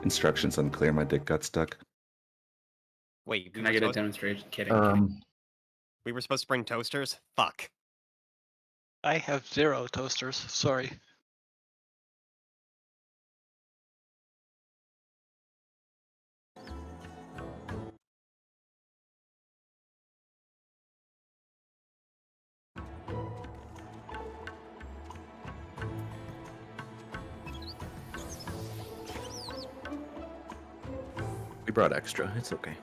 Instructions unclear. My dick got stuck. Wait, Can I get a demonstration? Kidding. we were supposed to bring toasters? Fuck. I have 0 toasters. Sorry. We brought extra. It's okay.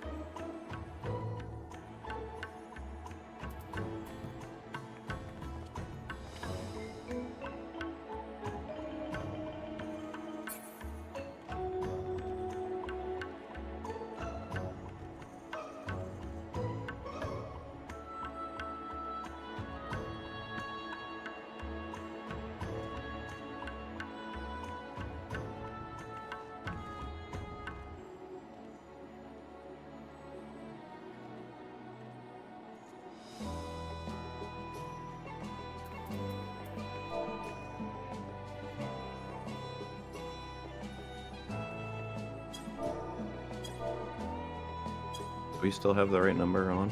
Do we still have the right number on?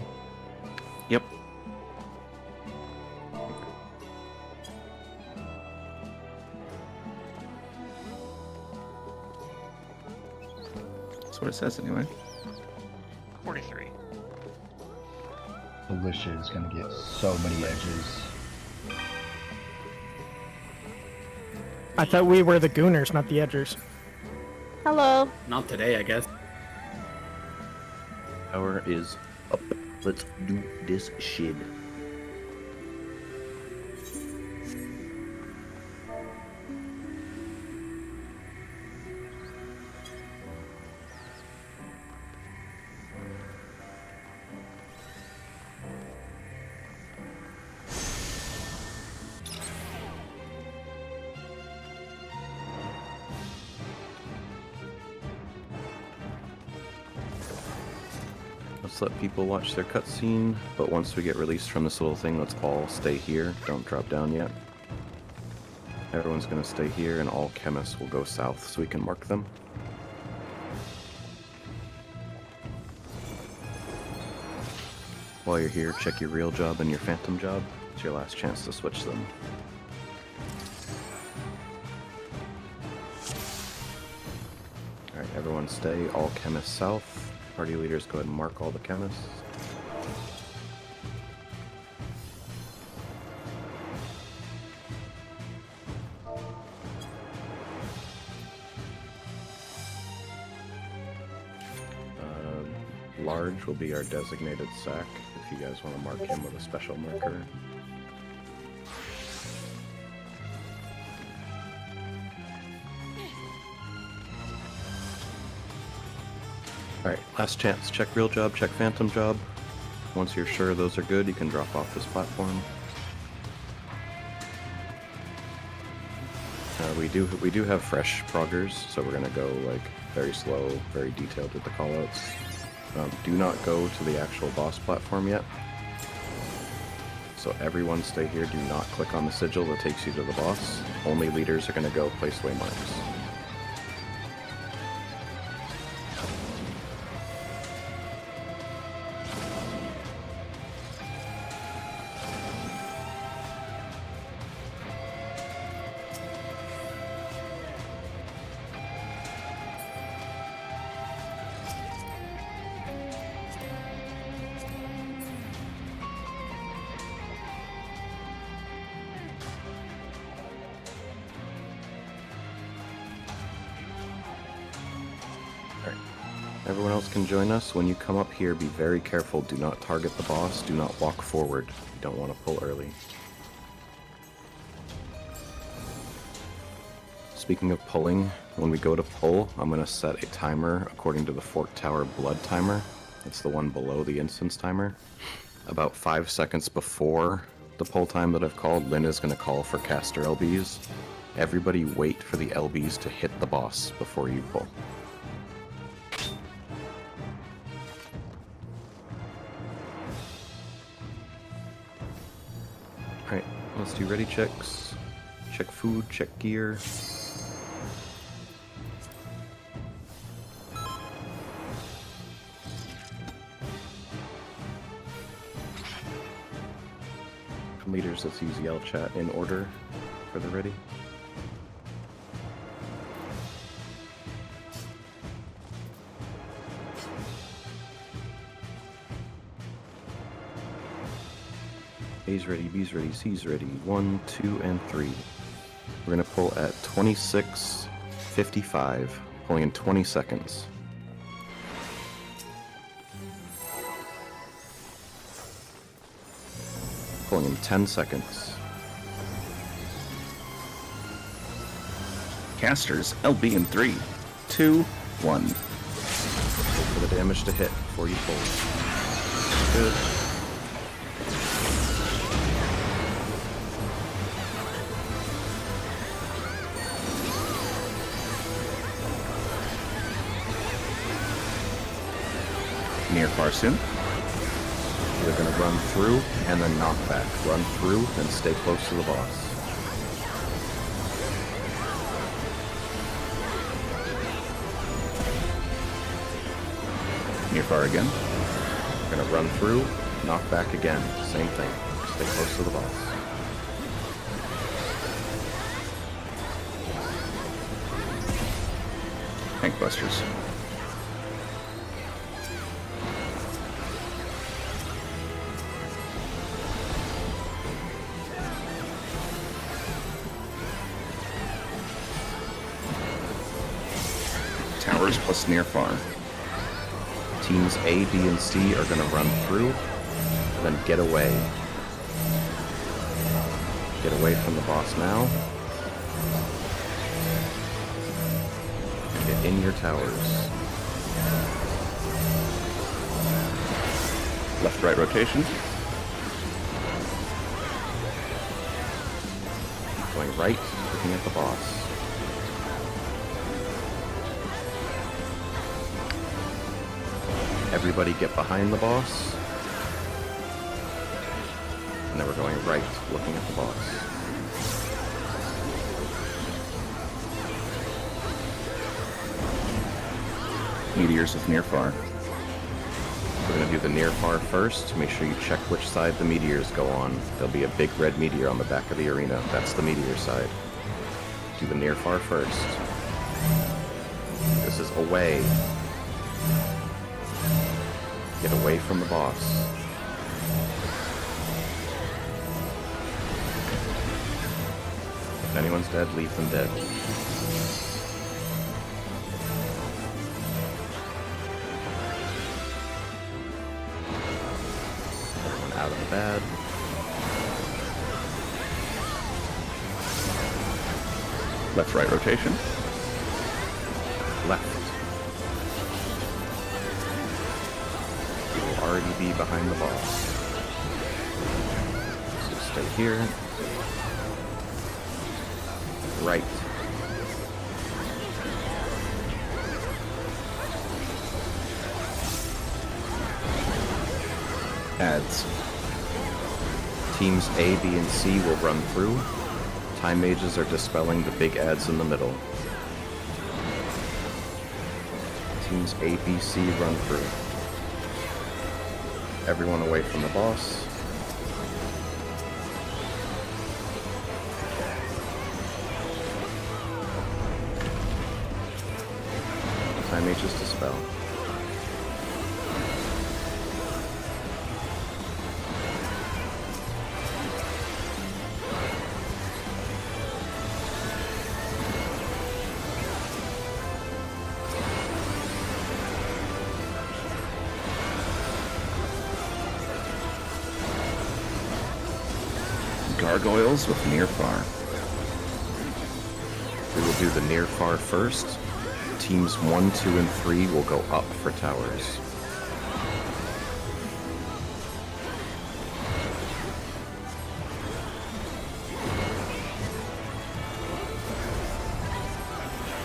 Yep. That's what it says anyway. 43. Alicia is gonna get so many edges. I thought we were the Gooners, not the Edgers. Hello. Not today, I guess. Power is up. Let's do this shit. Let's let people watch their cutscene, but once we get released from this little thing, let's all stay here. Don't drop down yet. Everyone's gonna stay here, and all chemists will go south so we can mark them. While you're here, check your real job and your phantom job. It's your last chance to switch them. Alright, everyone stay. All chemists south. Party leaders, go ahead and mark all the chemists. Large will be our designated sack, if you guys want to mark him with a special marker. Alright, last chance. Check real job, check phantom job. Once you're sure those are good, you can drop off this platform. We do have fresh proggers, so we're gonna go like very slow, very detailed with the callouts. Do not go to the actual boss platform yet. So everyone stay here. Do not click on the sigil that takes you to the boss. Only leaders are gonna go place waymarks. Everyone else can join us. When you come up here, be very careful. Do not target the boss. Do not walk forward. You don't want to pull early. Speaking of pulling, when we go to pull, I'm going to set a timer according to the Fork Tower blood timer. It's the one below the instance timer. About 5 seconds before the pull time that I've called, Lynn is going to call for caster LBs. Everybody wait for the LBs to hit the boss before you pull. Alright, let's do ready checks. Check food, check gear. Leaders, let's use yell chat in order for the ready. A's ready, B's ready, C's ready. 1, 2, and 3. We're gonna pull at 26:55, pulling in 20 seconds. Pulling in 10 seconds. Casters, LB in 3, 2, 1. Wait for the damage to hit before you pull. Good. Near far soon. We're gonna run through and then knock back. Run through and stay close to the boss. Near far again. We're gonna run through, knock back again. Same thing. Stay close to the boss. Tank busters. Towers plus near far. Teams A, B, and C are gonna run through, then get away. Get away from the boss now. And get in your towers. Left-right rotation. Going right, looking at the boss. Everybody get behind the boss. And then we're going right, looking at the boss. Meteors with near far. We're going to do the near far first. Make sure you check which side the meteors go on. There'll be a big red meteor on the back of the arena. That's the meteor side. Do the near far first. This is away. Get away from the boss. If anyone's dead, leave them dead. Everyone out of the bad. Left-right rotation. Left. You will already be behind the boss. So stay here. Right. Adds. Teams A, B, and C will run through. Time mages are dispelling the big ads in the middle. Teams A, B, C run through. Everyone away from the boss. Time mages dispel. Gargoyles with near far. We will do the near far first. Teams 1, 2, and 3 will go up for towers.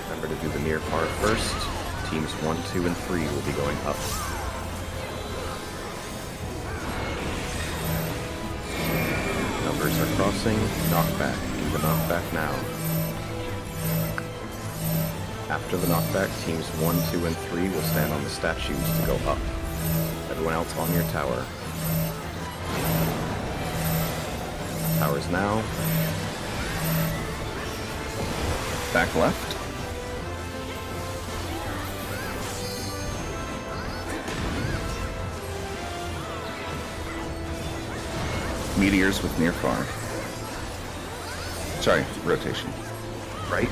Remember to do the near far first. Teams 1, 2, and 3 will be going up. Numbers are crossing. Knockback. Do the knockback now. After the knockback, teams 1, 2, and 3 will stand on the statues to go up. Everyone else on your tower. Powers now. Back left. Meteors with near far. Sorry, rotation. Right.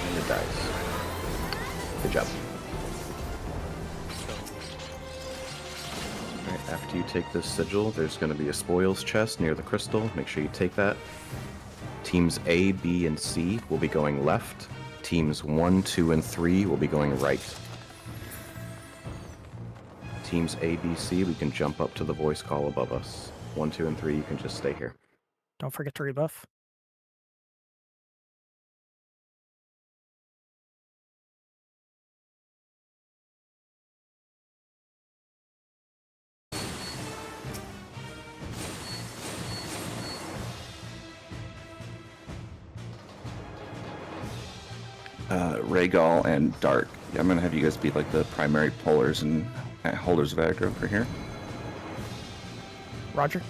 And your dice. Good job. Alright, after you take this sigil, there's going to be a spoils chest near the crystal. Make sure you take that. Teams A, B, and C will be going left. Teams 1, 2, and 3 will be going right. Teams A, B, C, we can jump up to the voice call above us. 1, 2, and 3, you can just stay here. Don't forget to rebuff. Rhaegal and Dark. Yeah, I'm gonna have you guys be like the primary pullers and holders of aggro for here. Roger.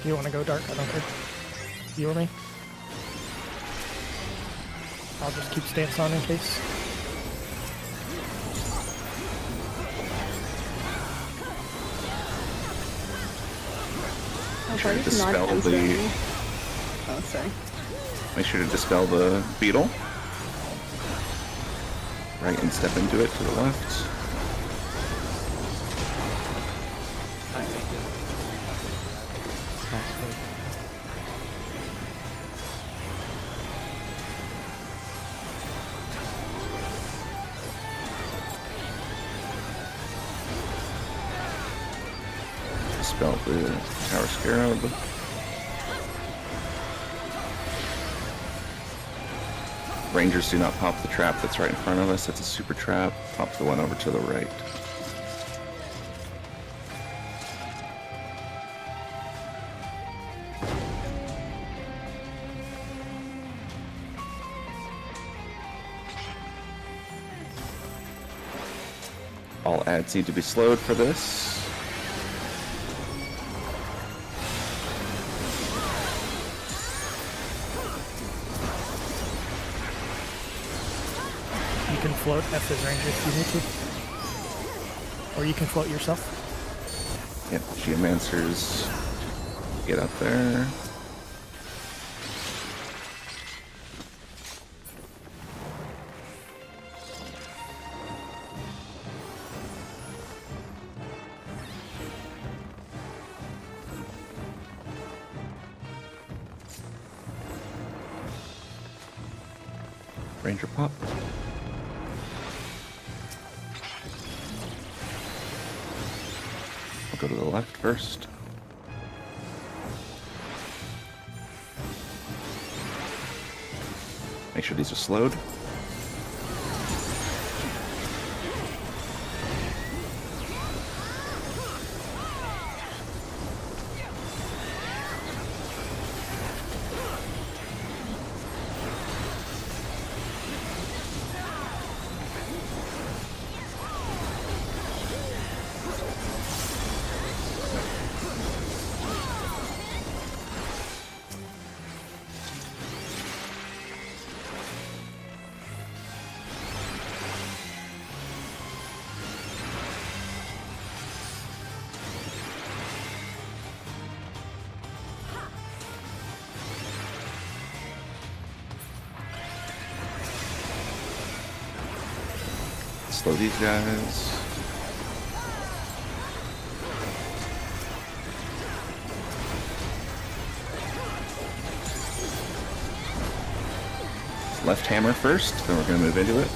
You want to go dark? I don't care. You or me? I'll just keep stance on in case. Oh, Sure, sorry, it's not dispel answering the- me. Oh, sorry. Make sure to dispel the beetle. Right, and step into it to the left. Dispel the Tower Scarab. Rangers do not pop the trap that's right in front of us. That's a super trap. Pop the one over to the right. All ads need to be slowed for this. You can float F as ranger if you need to. Or you can float yourself. Yep, Geomancers. Get up there. Ranger pop. I'll go to the left first. Make sure these are slowed. Slow these guys. Left hammer first, then we're going to move into it.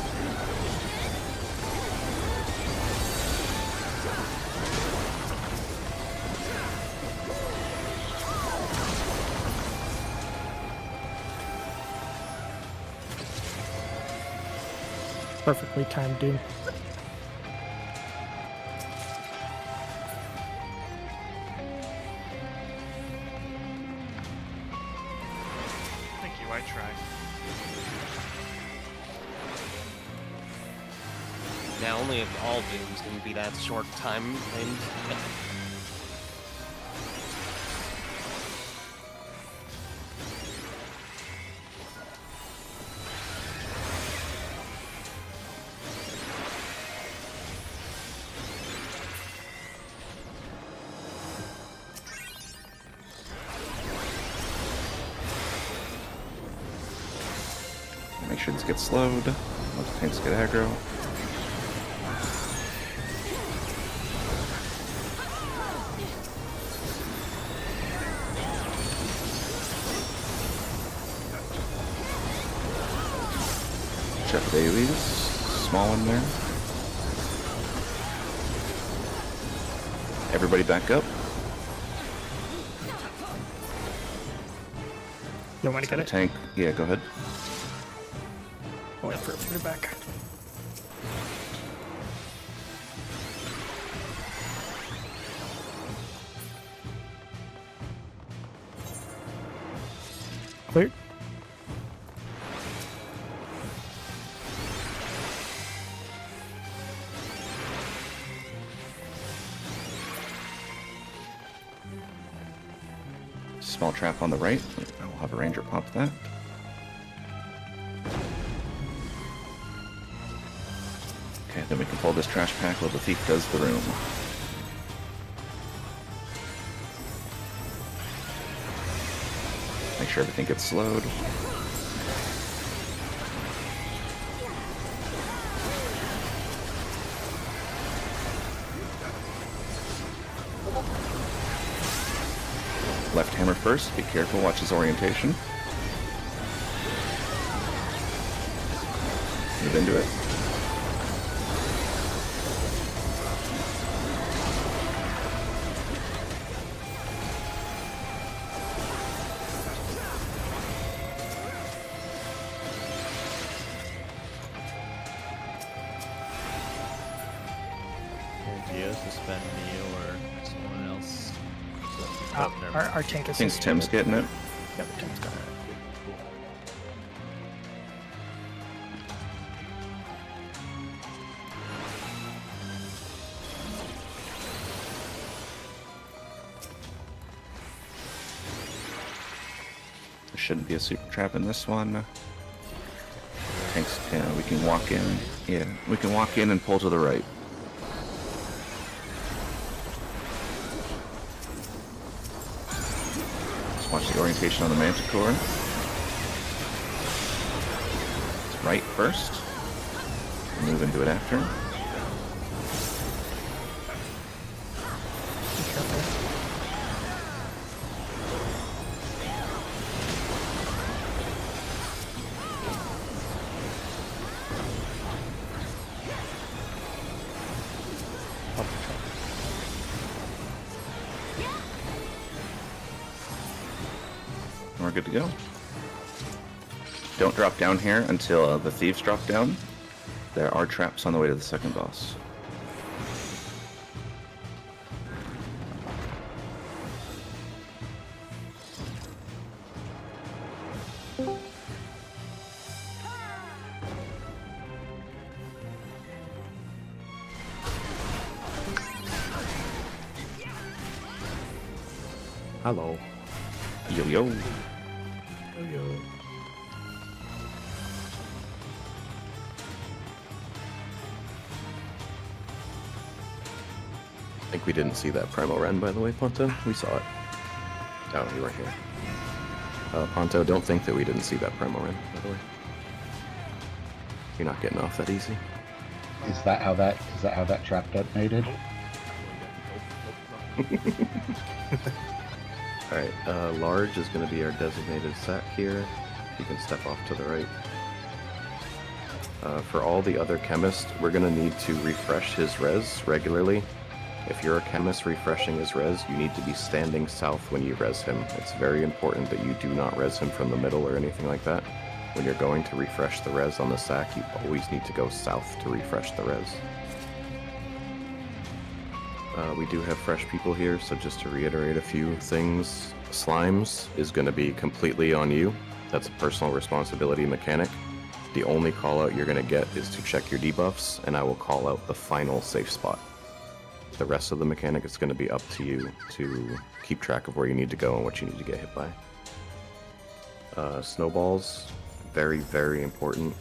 Perfectly timed doom. Thank you, I tried. Now, only if all dooms can be that short time and Make sure this gets slowed. Let the tanks get aggro. Check the dailies. Small one there. Everybody back up. You want me to get The it? tank. Yeah, go ahead. I'll wait for it to get back. Clear. Small trap on the right. I will have a ranger pop that. Okay, then we can pull this trash pack while the thief does the room. Make sure everything gets slowed. Left hammer first. Be careful. Watch his orientation. Move into it. Ideas to spend me or someone else. Our tank is. I think Tim's getting it. Yep, Tim's got it. There shouldn't be a super trap in this one. Tanks, yeah, we can walk in. Yeah, we can walk in and pull to the right. Just watch the orientation on the Manticore. It's right first. Move into it after. Be careful. We're good to go. Don't drop down here until the thieves drop down. There are traps on the way to the second boss. Hello. Yo yo. I think we didn't see that Primal Ren, by the way, Ponto. We saw it. Oh, you were here. Ponto, don't think that we didn't see that Primal Ren, by the way. You're not getting off that easy. Is that how that trap detonated? Alright, large is going to be our designated sack here. You can step off to the right. For all the other chemists, we're going to need to refresh his res regularly. If you're a chemist refreshing his res, you need to be standing south when you res him. It's very important that you do not res him from the middle or anything like that. When you're going to refresh the res on the sack, you always need to go south to refresh the res. We do have fresh people here, so just to reiterate a few things, Slimes is going to be completely on you. That's a personal responsibility mechanic. The only call out you're going to get is to check your debuffs, and I will call out the final safe spot. The rest of the mechanic is going to be up to you to keep track of where you need to go and what you need to get hit by. Snowballs, very, very important.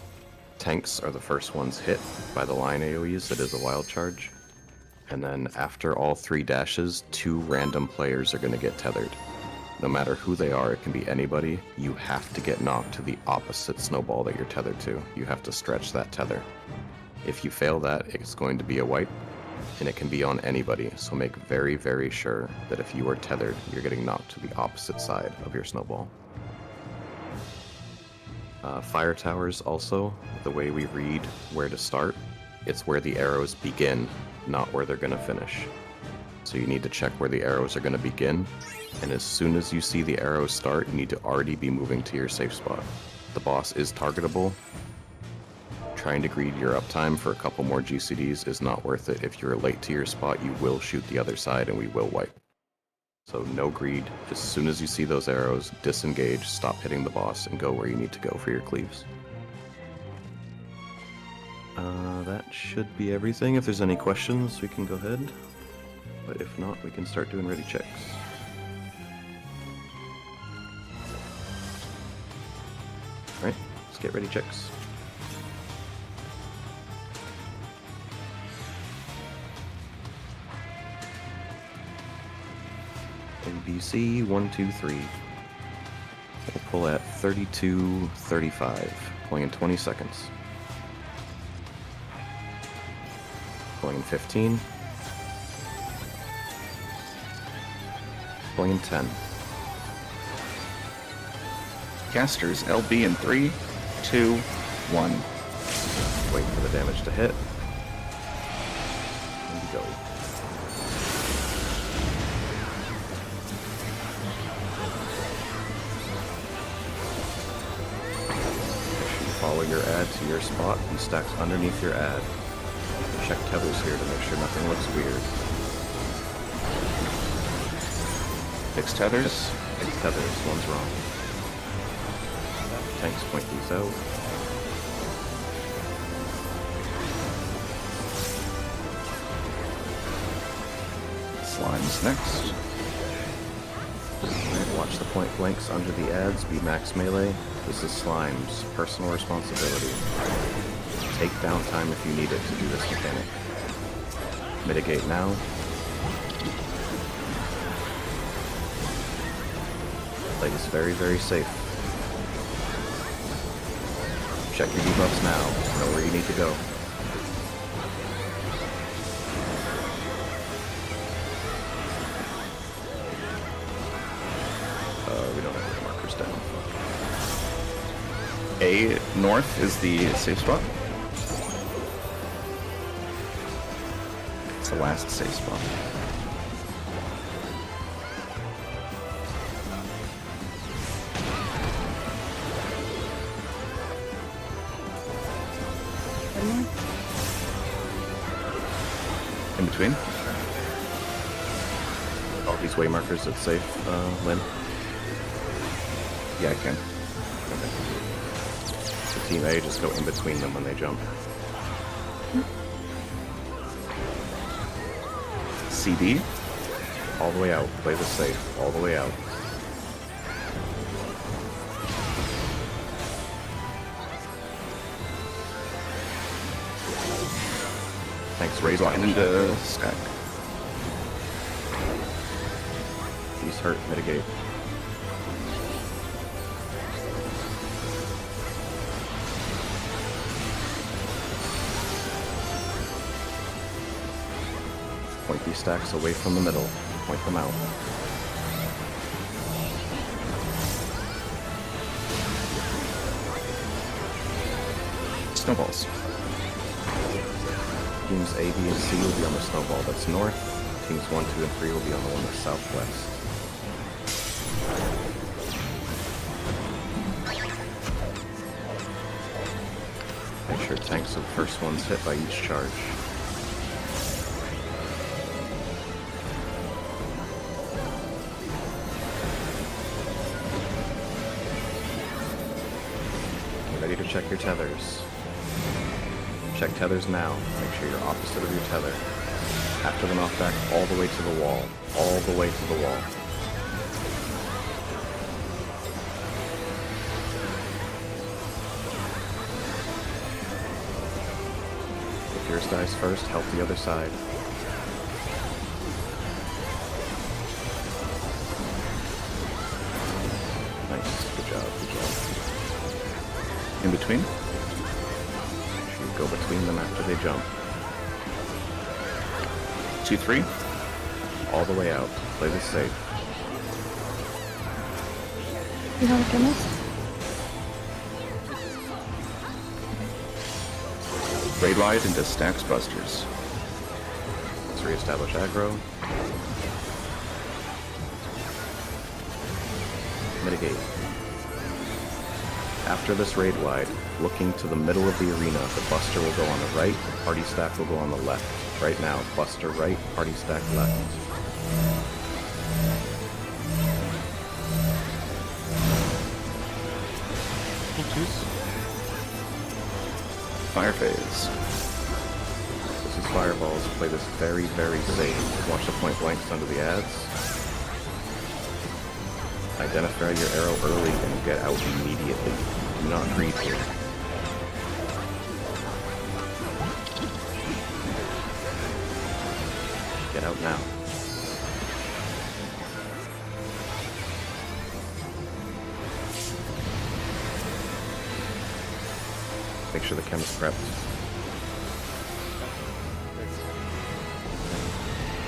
Tanks are the first ones hit by the line AoEs. That is a wild charge. And then after all 3 dashes, 2 random players are going to get tethered. No matter who they are, it can be anybody, you have to get knocked to the opposite snowball that you're tethered to. You have to stretch that tether. If you fail that, it's going to be a wipe, and it can be on anybody, so make very, very sure that if you are tethered, you're getting knocked to the opposite side of your snowball. Fire towers also, the way we read where to start, it's where the arrows begin, not where they're going to finish. So you need to check where the arrows are going to begin, and as soon as you see the arrows start, you need to already be moving to your safe spot. The boss is targetable. Trying to greed your uptime for a couple more GCDs is not worth it. If you're late to your spot, you will shoot the other side and we will wipe. So no greed. As soon as you see those arrows, disengage, stop hitting the boss, and go where you need to go for your cleaves. That should be everything. If there's any questions, we can go ahead. But if not, we can start doing ready checks. Alright, let's get ready checks. ABC 1, 2, 3. We'll pull at 32:35, pulling in 20 seconds. Pulling in 15. Pulling in 10. Casters, LB in 3, 2, 1. Wait for the damage to hit. And go. Follow your ad to your spot and stacks underneath your ad. Check tethers here to make sure nothing looks weird. Fix tethers. Fix tethers, one's wrong. Tanks point these out. Slimes next. Alright, watch the point blanks under the ads, be max melee. This is Slime's personal responsibility. Take downtime if you need it to do this mechanic. Mitigate now. Play this very, very safe. Check your debuffs now. Know where you need to go. We don't have the markers down. A north is the safe spot. It's the last safe spot. In between. All these way markers that's safe, Lynn. Yeah, I can. Okay. So Team A, just go in between them when they jump. CD. All the way out. Play this safe. All the way out. Thanks, raise Blind on. into stack. These hurt. Mitigate. Point these stacks away from the middle. Point them out. Snowballs. Teams A, B, and C will be on the snowball that's north. Teams 1, 2, and 3 will be on the one that's southwest. Make sure tanks are the first ones hit by each charge. Ready to check your tethers. Check tethers now. Make sure you're opposite of your tether. After the knockback, all the way to the wall. All the way to the wall. If yours dies first, help the other side. Nice. Good job. Good job. In between? Make sure you go between them after they jump. 2-3. All the way out. Play this safe. You have a chemist? Raid wide into Stacks Busters. Let's reestablish aggro. Mitigate. After this raid wide, looking to the middle of the arena, the Buster will go on the right, the Party Stack will go on the left. Right now, Buster right, Party Stack left. Fire phase. This is Fireballs. Play this very, very safe. Watch the point blanks under the ads. Identify your arrow early and get out immediately. Do not breathe here. Get out now. Make sure the chem is prepped.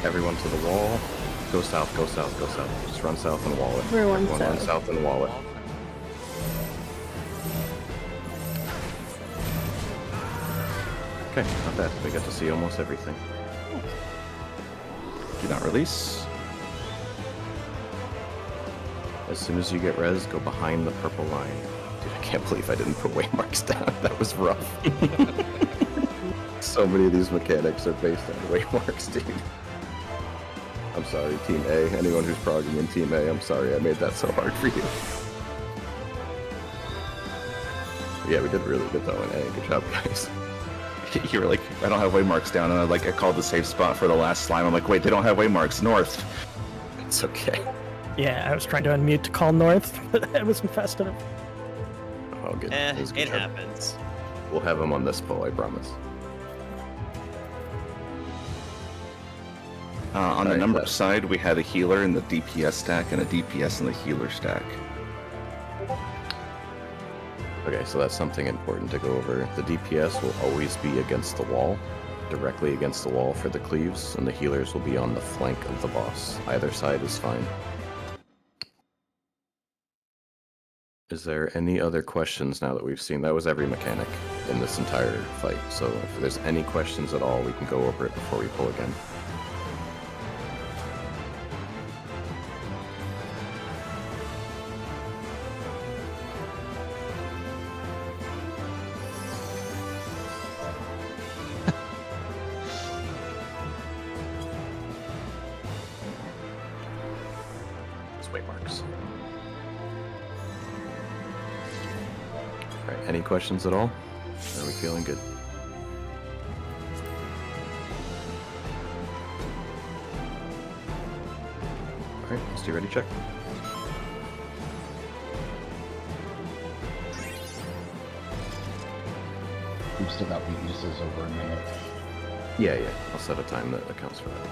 Everyone to the wall. Go south, go south, go south. Just run south and wall it. Everyone Run south. south and wall it. Okay, not bad. We get to see almost everything. Do not release. As soon as you get res, go behind the purple line. Dude, I can't believe I didn't put waymarks down. That was rough. So many of these mechanics are based on waymarks, dude. I'm sorry, Team A. Anyone who's progging in Team A, I'm sorry I made that so hard for you. Yeah, we did really good though in A. Good job, guys. You were like, I don't have waymarks down, and I called the safe spot for the last slime. I'm like, wait, they don't have waymarks. North. It's okay. Yeah, I was trying to unmute to call north, but I wasn't fast enough. Oh, good. was a good It job. happens. We'll have him on this poll, I promise. On the Alright, number that- side, we had a healer in the DPS stack and a DPS in the healer stack. Okay, so that's something important to go over. The DPS will always be against the wall, directly against the wall for the cleaves, and the healers will be on the flank of the boss. Either side is fine. Is there any other questions now that we've seen? That was every mechanic in this entire fight, so if there's any questions at all, we can go over it before we pull again. Waymarks. Alright, any questions at all? Are we feeling good? Alright, let's do ready check. We've still got weaknesses over a minute. Yeah, I'll set a time that accounts for that.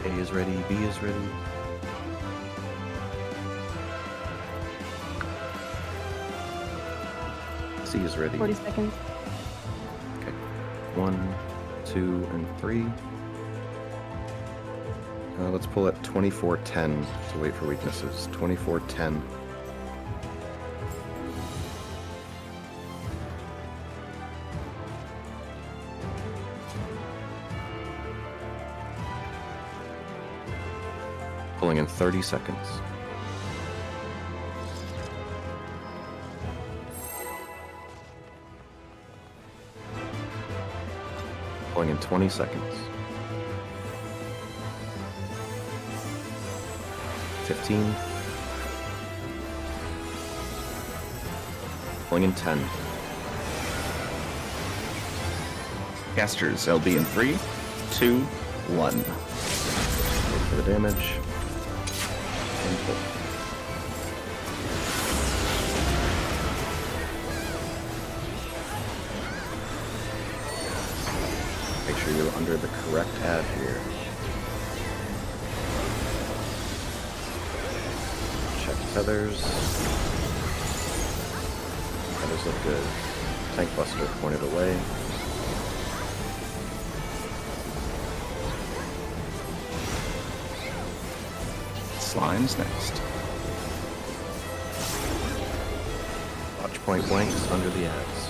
A is ready, B is ready. C is ready. 40 seconds. Okay. 1, 2, and 3. Let's pull at 2410 to wait for weaknesses. 2410. Pulling in 30 seconds. Pulling in 20 seconds. 15. Pulling in 10. Casters, LB in 3, 2, 1. Wait for the damage. And pull. Make sure you're under the correct ad here. Check tethers. Tethers look good. Tank Buster pointed away. Slime's next. Watch point blanks under the ads.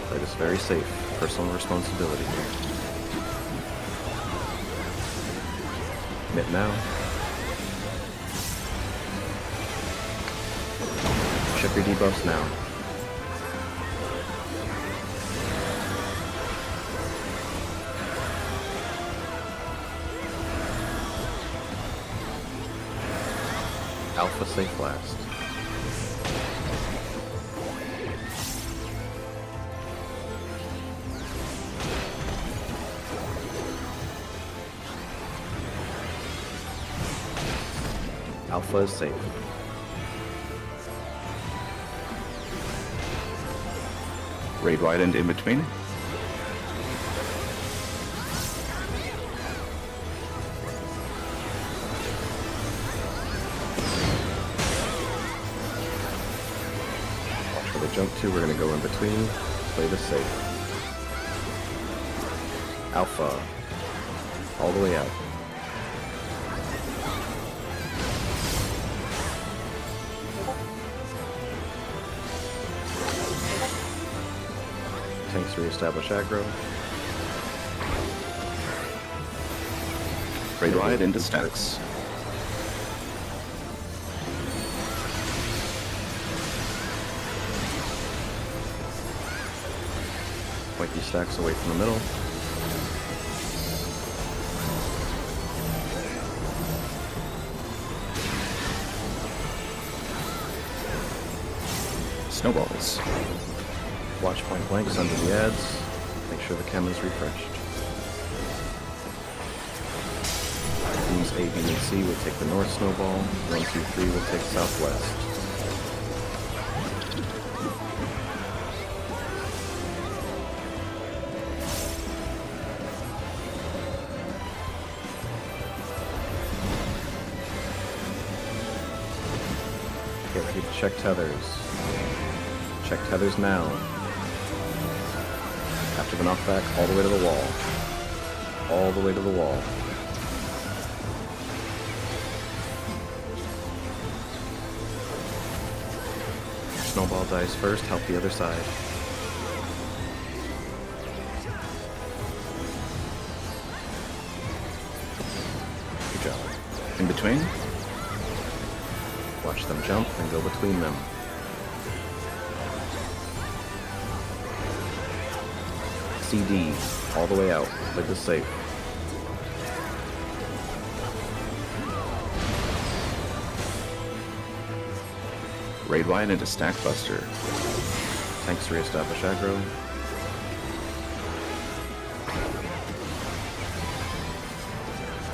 Play this very safe. Personal responsibility here. Commit now. Check your debuffs now. Alpha safe last. Alpha is safe. Raid wide and in between. For the jump 2, we're going to go in between. Play this safe. Alpha. All the way out. Tanks reestablish aggro. Raid wide into stacks. Point these stacks away from the middle. Snowballs. Watch point blanks under the ads. Make sure the chem is refreshed. Teams A, B, and C will take the north snowball. 1, 2, 3 will take southwest. Get ready to check tethers. Check tethers now. After the knockback, all the way to the wall. All the way to the wall. Snowball dies first, help the other side. Good job. In between. Watch them jump and go between them. CD, all the way out. Play this safe. Raid wide into stack buster. Tanks reestablish aggro.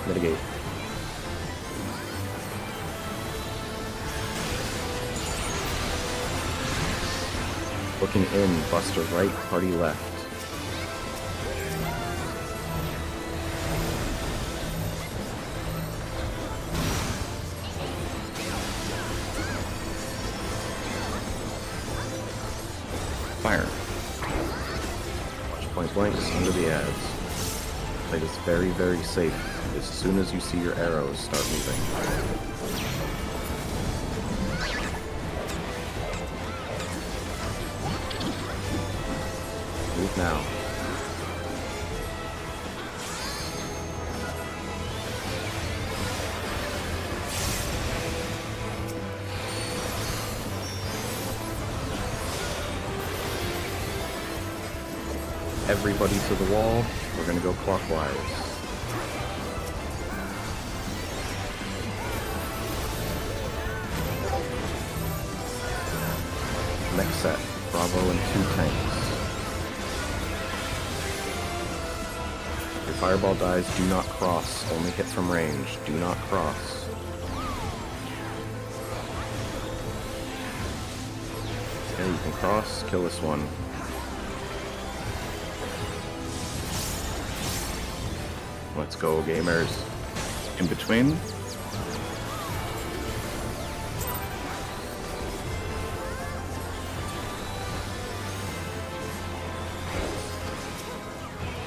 Mitigate. Looking in, Buster right, party left. Fire. Watch point blanks under the ads. Play this very, very safe. As soon as you see your arrows start moving. tank now. Everybody to the wall. We're gonna go clockwise. Next set, Bravo and 2 tanks. Your fireball dies, do not cross. Only hit from range. Do not cross. Okay, you can cross. Kill this one. Let's go, gamers. In between.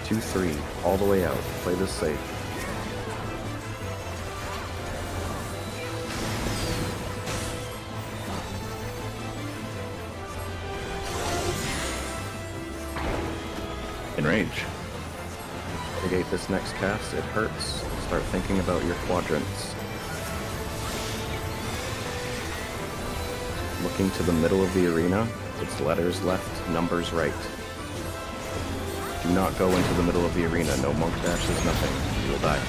Two, 3, all the way out. Play this safe. In range. Negate this next cast, it hurts. Start thinking about your quadrants. Looking to the middle of the arena, it's letters left, numbers right. Do not go into the middle of the arena, no monk dashes, nothing. You will die.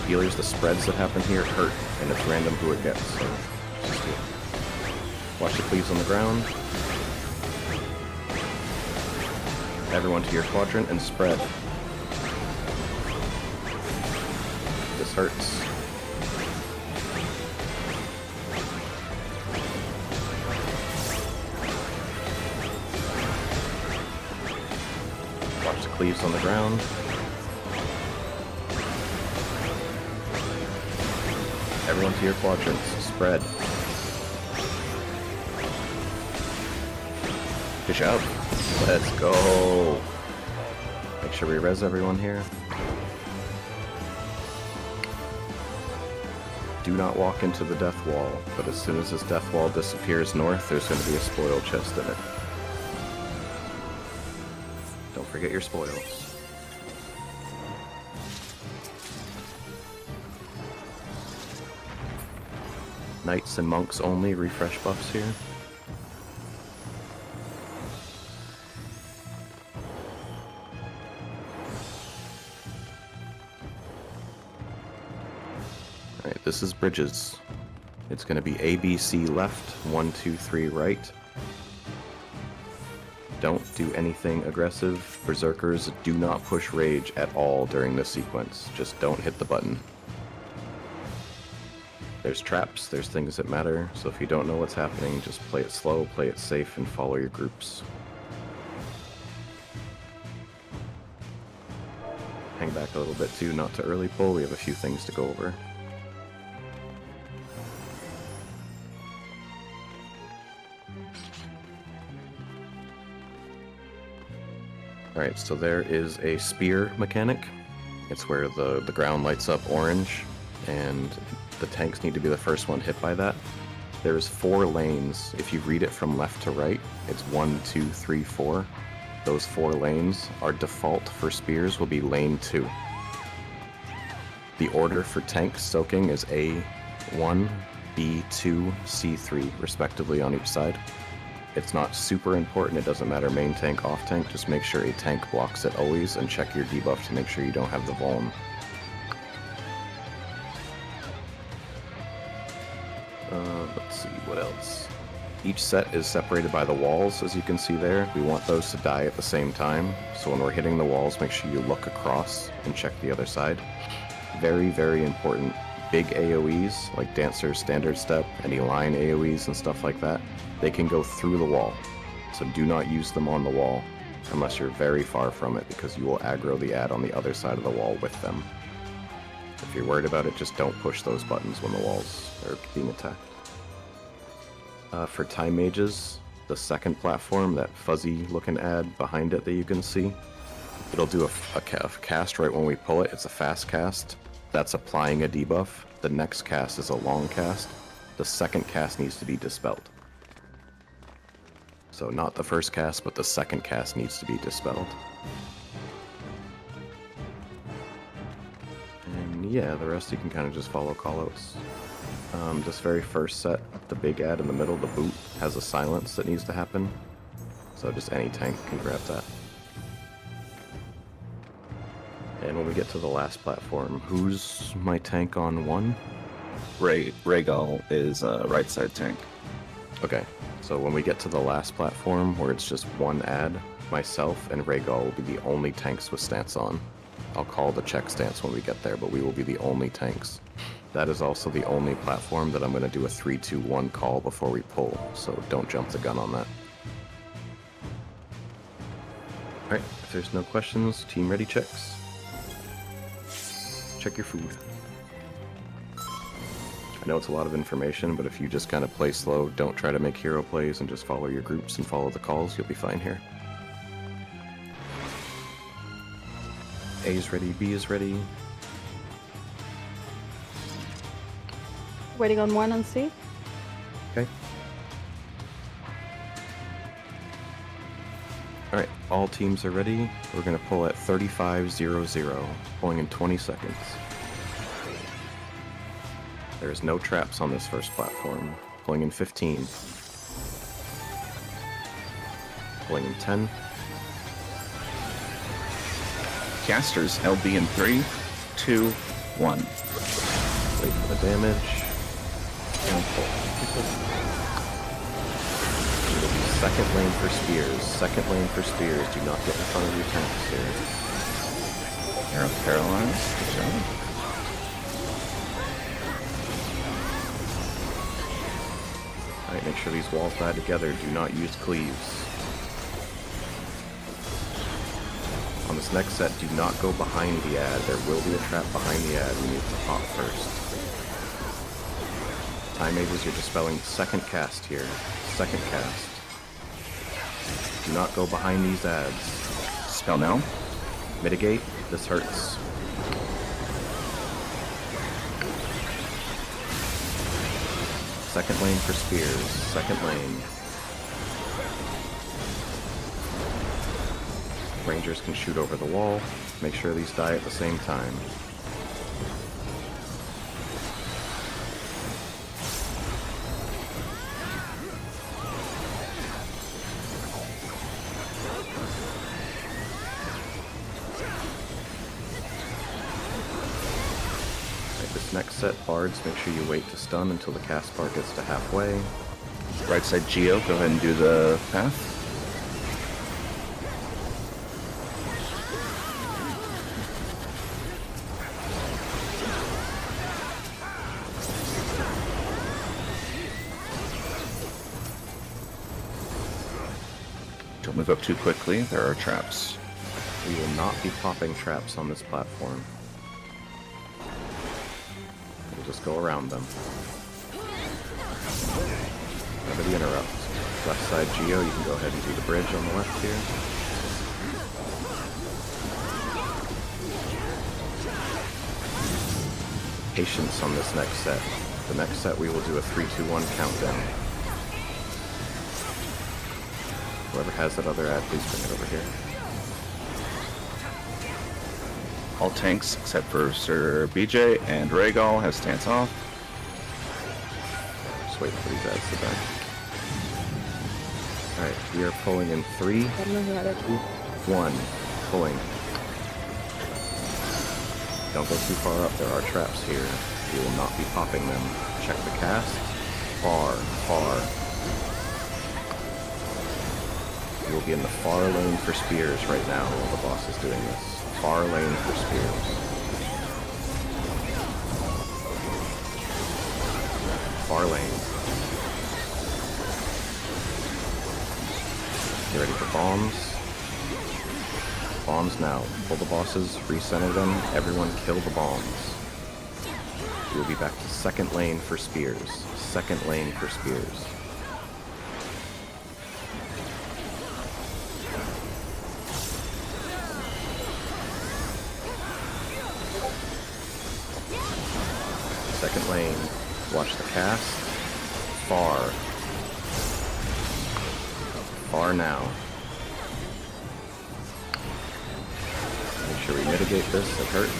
Healers, the spreads that happen here hurt, and it's random who it gets, so just do it. Watch the cleaves on the ground. Everyone to your quadrant and spread. This hurts. Watch the cleaves on the ground. Everyone to your quadrants. Spread. Good job. Let's go. Make sure we res everyone here. Do not walk into the death wall, but as soon as this death wall disappears north, there's going to be a spoil chest in it. Don't forget your spoils. Knights and monks only, refresh buffs here. Alright, this is bridges. It's going to be A, B, C left, 1, 2, 3 right. Don't do anything aggressive. Berserkers, do not push rage at all during this sequence. Just don't hit the button. There's traps, there's things that matter, so if you don't know what's happening, just play it slow, play it safe, and follow your groups. Hang back a little bit too, not to early pull, we have a few things to go over. Alright, so there is a spear mechanic. It's where the ground lights up orange, and the tanks need to be the first one hit by that. There's 4 lanes. If you read it from left to right, it's 1, 2, 3, 4. Those 4 lanes, our default for spears will be lane 2. The order for tank soaking is A1, B2, C3, respectively on each side. It's not super important, it doesn't matter main tank, off tank, just make sure a tank blocks it always, and check your debuff to make sure you don't have the vuln. Let's see, what else? Each set is separated by the walls, as you can see there. We want those to die at the same time, so when we're hitting the walls, make sure you look across and check the other side. Very, very important. Big AoEs, like Dancer's Standard Step, any line AoEs and stuff like that, they can go through the wall. So do not use them on the wall, unless you're very far from it, because you will aggro the ad on the other side of the wall with them. If you're worried about it, just don't push those buttons when the walls are being attacked. For Time Mages, the second platform, that fuzzy looking ad behind it that you can see, it'll do a cast right when we pull it. It's a fast cast. That's applying a debuff. The next cast is a long cast. The second cast needs to be dispelled. So not the first cast, but the second cast needs to be dispelled. And yeah, the rest you can kind of just follow callouts. This very first set, the big ad in the middle, the boot, has a silence that needs to happen. So just any tank can grab that. And when we get to the last platform, who's my tank on 1? Rhaegal is a right side tank. Okay, so when we get to the last platform where it's just one ad, myself and Rhaegal will be the only tanks with stance on. I'll call the check stance when we get there, but we will be the only tanks. That is also the only platform that I'm going to do a 3-2-1 call before we pull, so don't jump the gun on that. Alright, if there's no questions, team ready checks. Check your food. I know it's a lot of information, but if you just kind of play slow, don't try to make hero plays, and just follow your groups and follow the calls, you'll be fine here. A is ready, B is ready. Waiting on 1 on C. Okay. Alright, all teams are ready. We're going to pull at 35:00, pulling in 20 seconds. There's no traps on this first platform. Pulling in 15. Pulling in 10. Casters, LB in 3, 2, 1. Wait for the damage. And pull. Second lane for spears. Second lane for spears. Do not get in front of your tanks here. Arrow paralyzed. Good job. Alright, make sure these walls die together. Do not use cleaves. On this next set, do not go behind the ad. There will be a trap behind the ad. We need to pop first. Time Mages, you're dispelling second cast here. Second cast. Do not go behind these ads. Spell now. Mitigate. This hurts. Second lane for spears. Second lane. Rangers can shoot over the wall. Make sure these die at the same time. This next set, Bards, make sure you wait to stun until the cast bar gets to halfway. Right side Geo, go ahead and do the path. Don't move up too quickly, there are traps. We will not be popping traps on this platform. We'll just go around them. Nobody interrupt. Left side Geo, you can go ahead and do the bridge on the left here. Patience on this next set. The next set we will do a 3-2-1 countdown. Whoever has that other ad, please bring it over here. All tanks except for Sir BJ and Rhaegal has stance off. Just waiting for these ads to die. Alright, we are pulling in 3, 2, 1. Pulling. Don't go too far up, there are traps here. We will not be popping them. Check the cast. Far, far. We will be in the far lane for spears right now while the boss is doing this. Far lane for spears. Far lane. Get ready for bombs. Bombs now. Pull the bosses, recenter them, everyone kill the bombs. We will be back to second lane for spears. Second lane for spears. Second lane. Watch the cast. Far. Far now. Make sure we mitigate this, it hurts.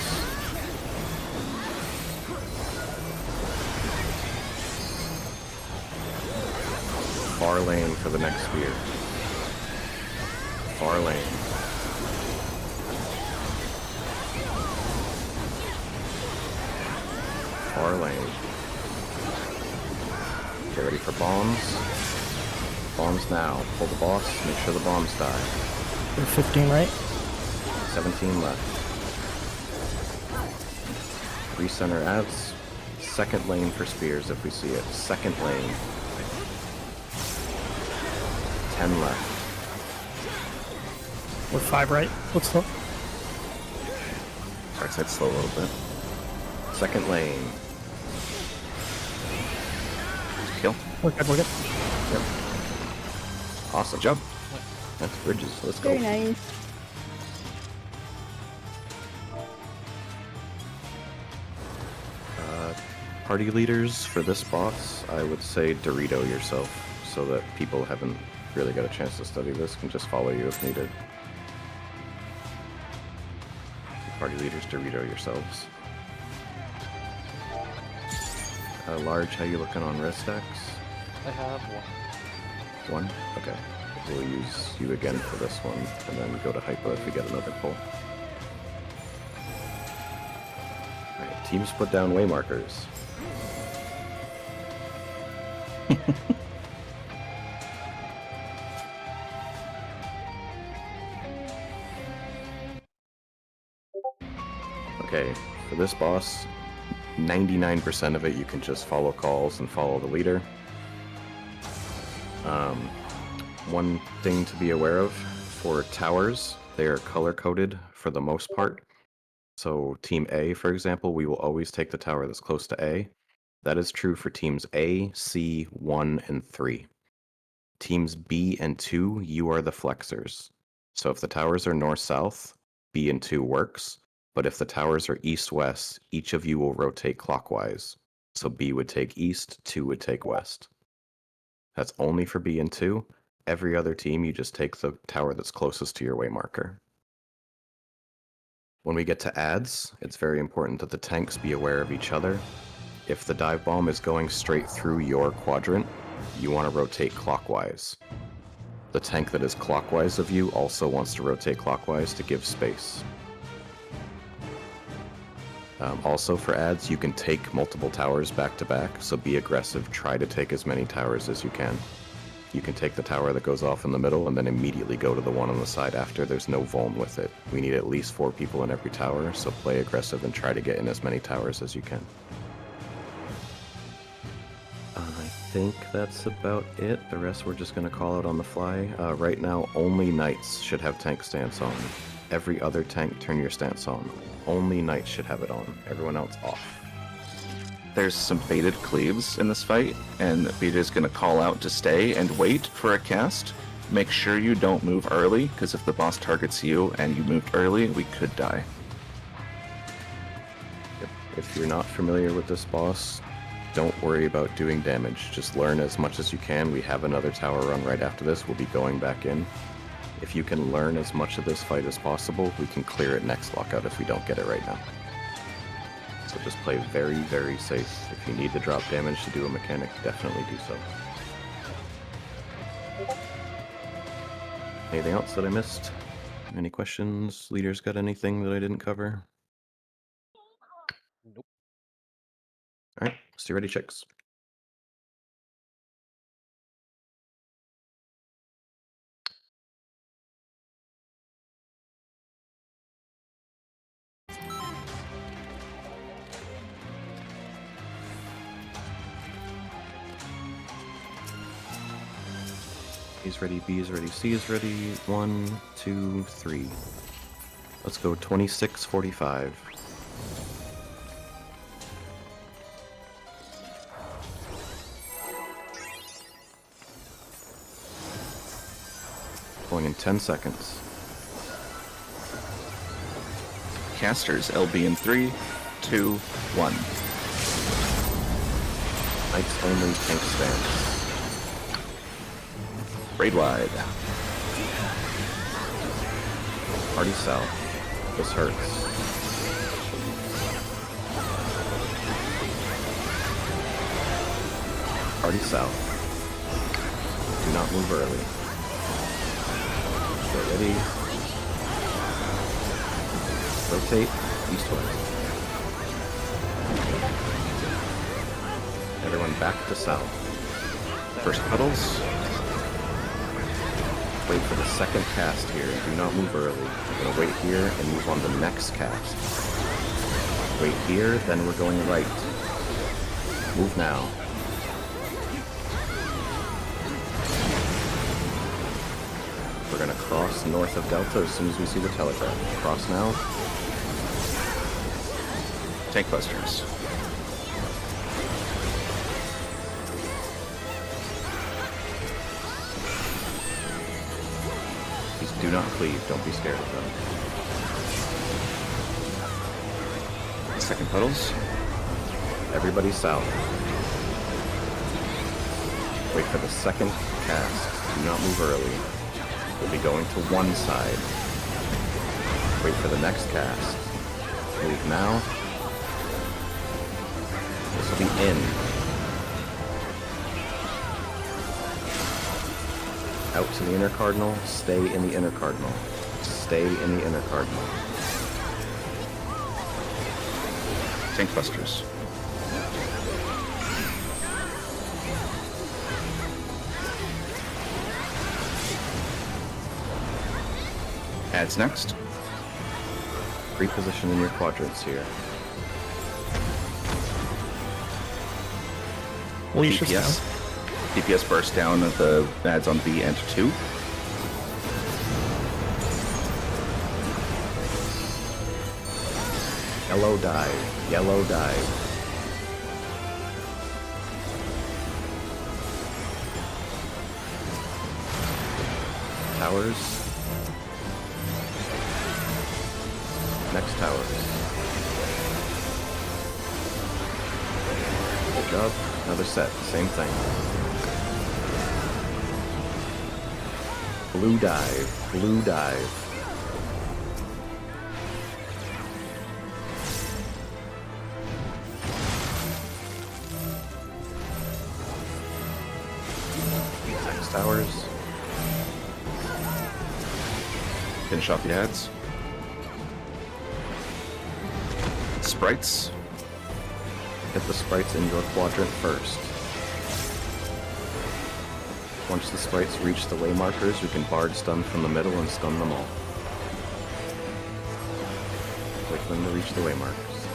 Far lane for the next spear. Far lane. Far lane. Get ready for bombs. Bombs now. Pull the boss, make sure the bombs die. You're 15, right? 17 left. Recenter adds. Second lane for spears if we see it. Second lane. 10 left. We're 5, right? Looks slow. Dark side slow a little bit. Second lane. Kill. We're good, we're good. Yep. Awesome. Jump. That's bridges. Let's go. Very nice. Party leaders for this boss, I would say Dorito yourself, so that people haven't really got a chance to study this can just follow you if needed. Party leaders, Dorito yourselves. Large, how you looking on red stacks? I have one. One? Okay. We'll use you again for this one, and then go to Hypo if we get another pull. Alright, teams put down way markers. Okay, for this boss, 99% of it you can just follow calls and follow the leader. One thing to be aware of, for towers, they are color-coded for the most part. So Team A, for example, we will always take the tower that's close to A. That is true for teams A, C, 1, and 3. Teams B and 2, you are the flexors. So if the towers are north-south, B and 2 works. But if the towers are east-west, each of you will rotate clockwise. So B would take east, 2 would take west. That's only for B and 2. Every other team, you just take the tower that's closest to your way marker. When we get to adds, it's very important that the tanks be aware of each other. If the dive bomb is going straight through your quadrant, you want to rotate clockwise. The tank that is clockwise of you also wants to rotate clockwise to give space. Also for adds, you can take multiple towers back to back, so be aggressive. Try to take as many towers as you can. You can take the tower that goes off in the middle and then immediately go to the one on the side after. There's no vuln with it. We need at least 4 people in every tower, so play aggressive and try to get in as many towers as you can. I think that's about it. The rest we're just going to call out on the fly. Right now, only knights should have tank stance on. Every other tank, turn your stance on. Only knights should have it on. Everyone else off. There's some baited cleaves in this fight, and Vita's gonna call out to stay and wait for a cast. Make sure you don't move early, because if the boss targets you and you moved early, we could die. If you're not familiar with this boss, don't worry about doing damage. Just learn as much as you can. We have another tower run right after this. We'll be going back in. If you can learn as much of this fight as possible, we can clear it next lockout if we don't get it right now. So just play very, very safe. If you need to drop damage to do a mechanic, definitely do so. Anything else that I missed? Any questions? Leaders got anything that I didn't cover? Nope. Alright, let's do ready checks. A is ready, B is ready, C is ready. 1, 2, 3. Let's go 26:45. Going in 10 seconds. Casters, LB in 3, 2, 1. Knights only, tank stance. Raid wide. Party south. This hurts. Party south. Do not move early. Get ready. Rotate east-west. Everyone back to south. First puddles. Wait for the second cast here. Do not move early. We're gonna wait here and move on the next cast. Wait here, then we're going right. Move now. We're gonna cross north of Delta as soon as we see the telegraph. Cross now. Tank busters. Please do not cleave. Don't be scared of them. Second puddles. Everybody south. Wait for the second cast. Do not move early. We'll be going to one side. Wait for the next cast. Move now. This will be in. Out to the inner cardinal. Stay in the inner cardinal. Stay in the inner cardinal. Tank busters. Adds next. Reposition in your quadrants here. Leash is down. DPS. DPS burst down at the adds on B and 2. Yellow dive. Yellow dive. Towers. Next towers. Good job. Another set. Same thing. Blue dive. Blue dive. Next towers. Finish off the ads. Sprites. Hit the sprites in your quadrant first. Once the sprites reach the way markers, we can bard stun from the middle and stun them all. Wait for them to reach the way markers.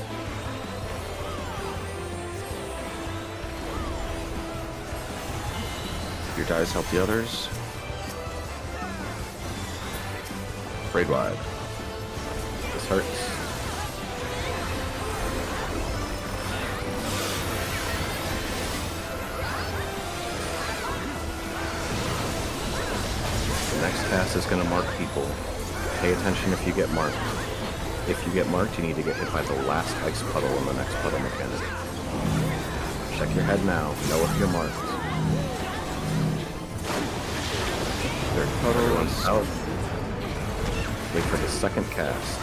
Your dice help the others. Raid wide. This hurts. The next cast is going to mark people. Pay attention if you get marked. If you get marked, you need to get hit by the last ice puddle in the next puddle mechanic. Check your head now. Know if you're marked. Third puddle, everyone's out. Wait for the second cast.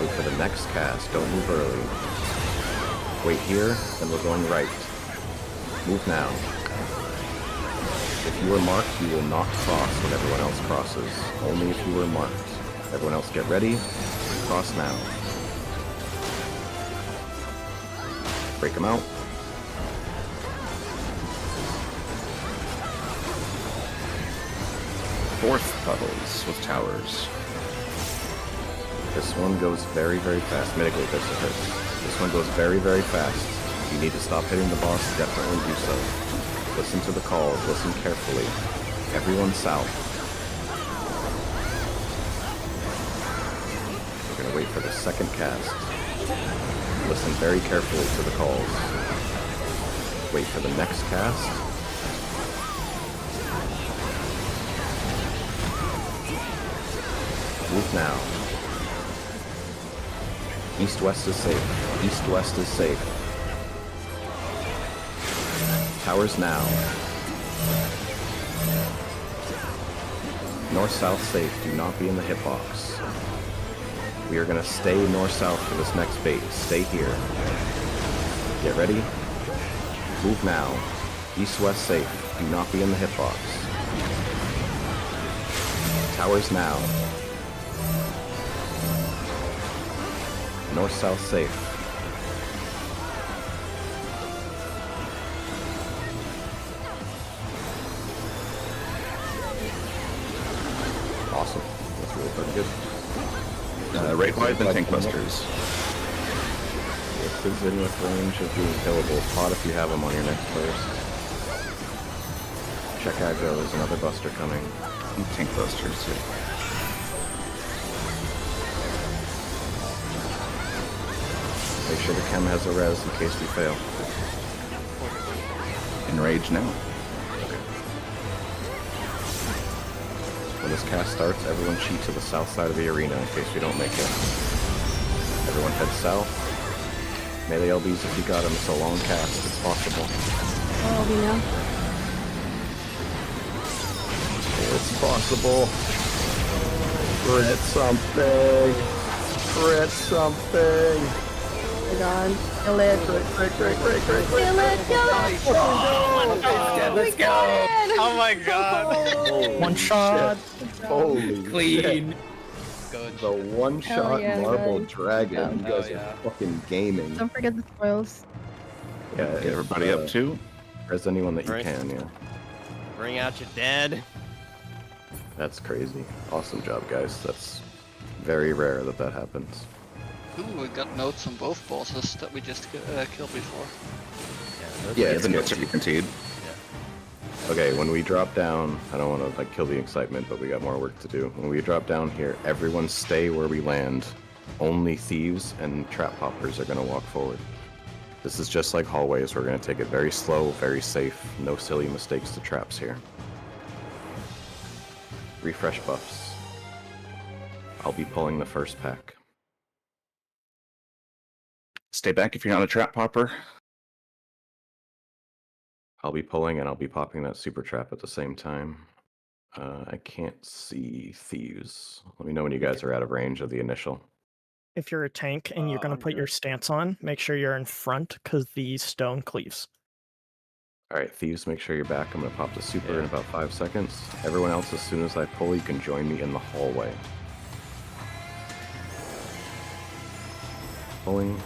Wait for the next cast. Don't move early. Wait here, then we're going right. Move now. If you are marked, you will not cross when everyone else crosses. Only if you are marked. Everyone else get ready. Cross now. Break them out. Fourth puddles with towers. This one goes very, very fast. Mitigate this, it hurts. This one goes very, very fast. If you need to stop hitting the boss, definitely do so. Listen to the calls. Listen carefully. Everyone south. We're going to wait for the second cast. Listen very carefully to the calls. Wait for the next cast. Move now. East-west is safe. East-west is safe. Towers now. North-south safe. Do not be in the hitbox. We are gonna stay north-south for this next bait. Stay here. Get ready. Move now. East-west safe. Do not be in the hitbox. Towers now. North-south safe. Awesome. That's really pretty good. Right wide, then tank busters. If it's in with range of being killable, pot if you have them on your next burst. Check aggro, there's another buster coming. And tank busters, yeah. Make sure the chem has a res in case we fail. Enrage now. When this cast starts, everyone cheat to the south side of the arena in case we don't make it. Everyone head south. Melee LBs if you got them, it's a long cast, it's possible. Oh, we know. It's possible. Crit something! Crit something! Oh my god. Kill it. Great. Kill it. Kill it. Let's go. Oh my god. One shot. Holy Clean. Good. The one-shot yeah, marble guys. dragon. You guys yeah. are fucking gaming. Don't forget the spoils. Yeah, Get everybody up too. There's anyone that you Right. can, yeah. Bring out your dead. That's crazy. Awesome job, guys. That's very rare that that happens. Ooh, we got notes on both bosses that we just killed before. Yeah, Yeah, it's the good. notes are guaranteed. Okay, when we drop down, I don't want to like kill the excitement, but we got more work to do. When we drop down here, everyone stay where we land. Only thieves and trap hoppers are going to walk forward. This is just like hallways. We're going to take it very slow, very safe. No silly mistakes to traps here. Refresh buffs. I'll be pulling the first pack. Stay back if you're not a trap popper. I'll be pulling and I'll be popping that super trap at the same time. I can't see thieves. Let me know when you guys are out of range of the initial. If you're a tank and you're going to put your stance on, make sure you're in front because the stone cleaves. All right, thieves, make sure you're back. I'm going to pop the super in about 5 seconds. Everyone else, as soon as I pull, you can join me in the hallway. Pulling.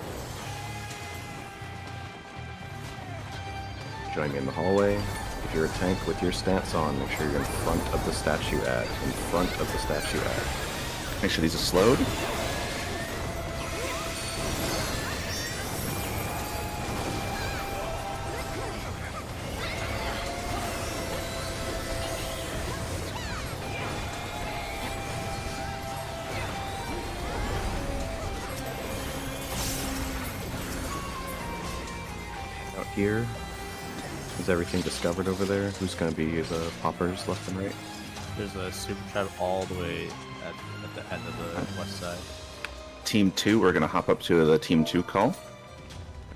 Join me in the hallway. If you're a tank with your stance on, make sure you're in front of the statue ad. In front of the statue ad. Make sure these are slowed. Out here. Is everything discovered over there? Who's going to be the poppers left and right? There's a super trap all the way at the end of the west side. Team 2, we're going to hop up to the Team 2 call.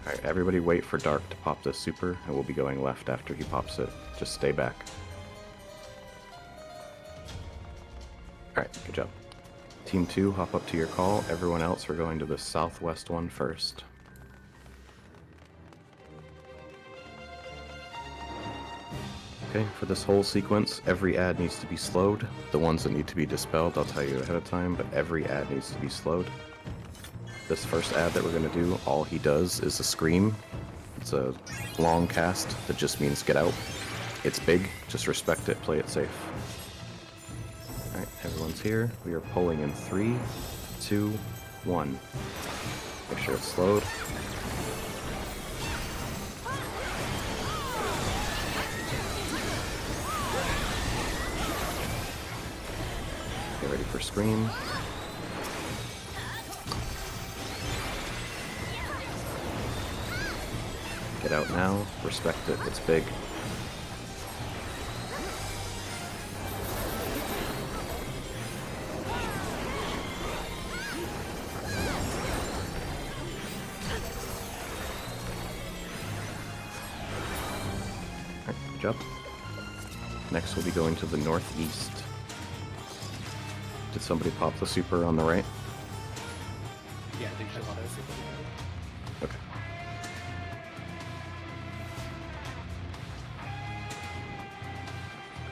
Alright, everybody wait for Dark to pop this super, and we'll be going left after he pops it. Just stay back. Alright, good job. Team 2, hop up to your call. Everyone else, we're going to the southwest one first. Okay, for this whole sequence, every ad needs to be slowed. The ones that need to be dispelled, I'll tell you ahead of time, but every ad needs to be slowed. This first ad that we're going to do, all he does is a scream. It's a long cast that just means get out. It's big, just respect it, play it safe. Alright, everyone's here. We are pulling in 3, 2, 1. Make sure it's slowed. Get ready for scream. Get out now. Respect it. It's big. Alright, good job. Next we'll be going to the northeast. Did somebody pop the super on the right? Yeah, I think she's on it. Okay.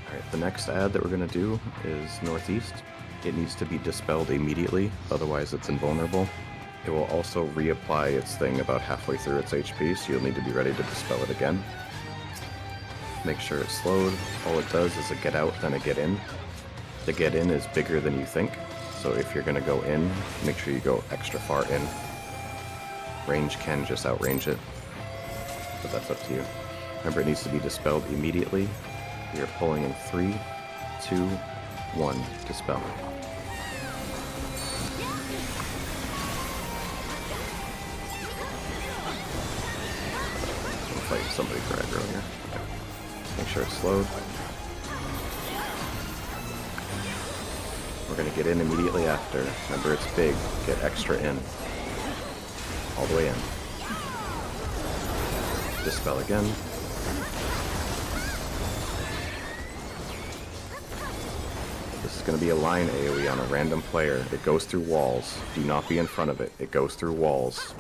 Alright, the next ad that we're going to do is northeast. It needs to be dispelled immediately, otherwise it's invulnerable. It will also reapply its thing about halfway through its HP, so you'll need to be ready to dispel it again. Make sure it's slowed. All it does is a get out, then a get in. The get in is bigger than you think, so if you're going to go in, make sure you go extra far in. Range can just outrange it, but that's up to you. Remember, it needs to be dispelled immediately. We are pulling in 3, 2, 1, dispel. I'm fighting somebody for aggro here. Okay. Make sure it's slowed. We're going to get in immediately after. Remember, it's big. Get extra in. All the way in. Dispel again. This is going to be a line AoE on a random player. It goes through walls. Do not be in front of it. It goes through walls.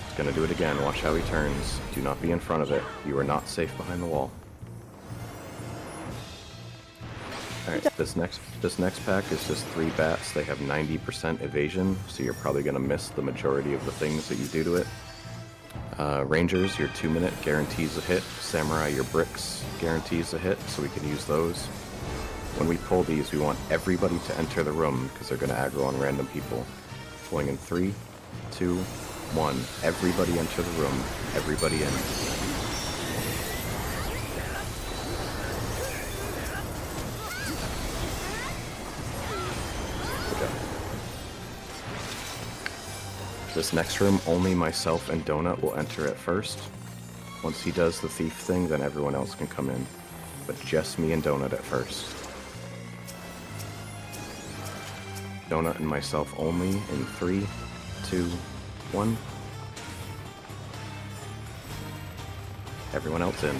It's going to do it again. Watch how he turns. Do not be in front of it. You are not safe behind the wall. Alright, this next pack is just 3 bats. They have 90% evasion, so you're probably going to miss the majority of the things that you do to it. Rangers, your 2-minute guarantees a hit. Samurai, your bricks guarantees a hit, so we can use those. When we pull these, we want everybody to enter the room, because they're going to aggro on random people. Pulling in 3, 2, 1. Everybody enter the room. Everybody in. This next room, only myself and Donut will enter it first. Once he does the thief thing, then everyone else can come in. But just me and Donut at first. Donut and myself only in 3, 2, 1. Everyone else in.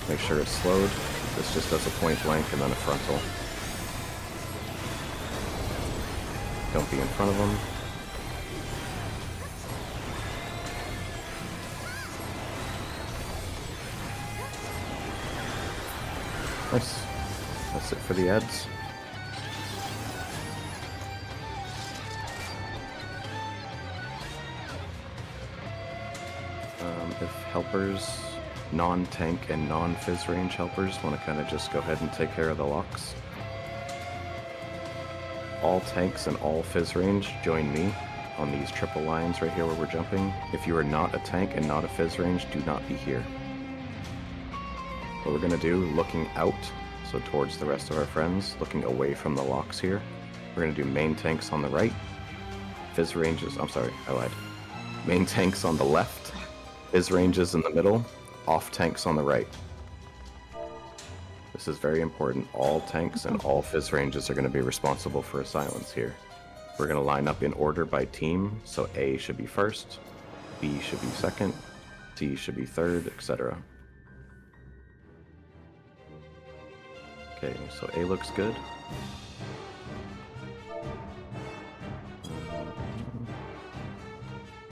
Make sure it's slowed. This just does a point blank and then a frontal. Don't be in front of them. Nice. That's it for the ads. If helpers, non-tank and non-fizz range helpers want to kind of just go ahead and take care of the locks. All tanks and all fizz range, join me on these triple lines right here where we're jumping. If you are not a tank and not a fizz range, do not be here. What we're going to do, looking out, so towards the rest of our friends, looking away from the locks here, we're going to do main tanks on the right, fizz ranges, I'm sorry, I lied. Main tanks on the left, fizz ranges in the middle, off tanks on the right. This is very important. All tanks and all fizz ranges are going to be responsible for a silence here. We're going to line up in order by team, so A should be first, B should be second, C should be third, etc. Okay, so A looks good.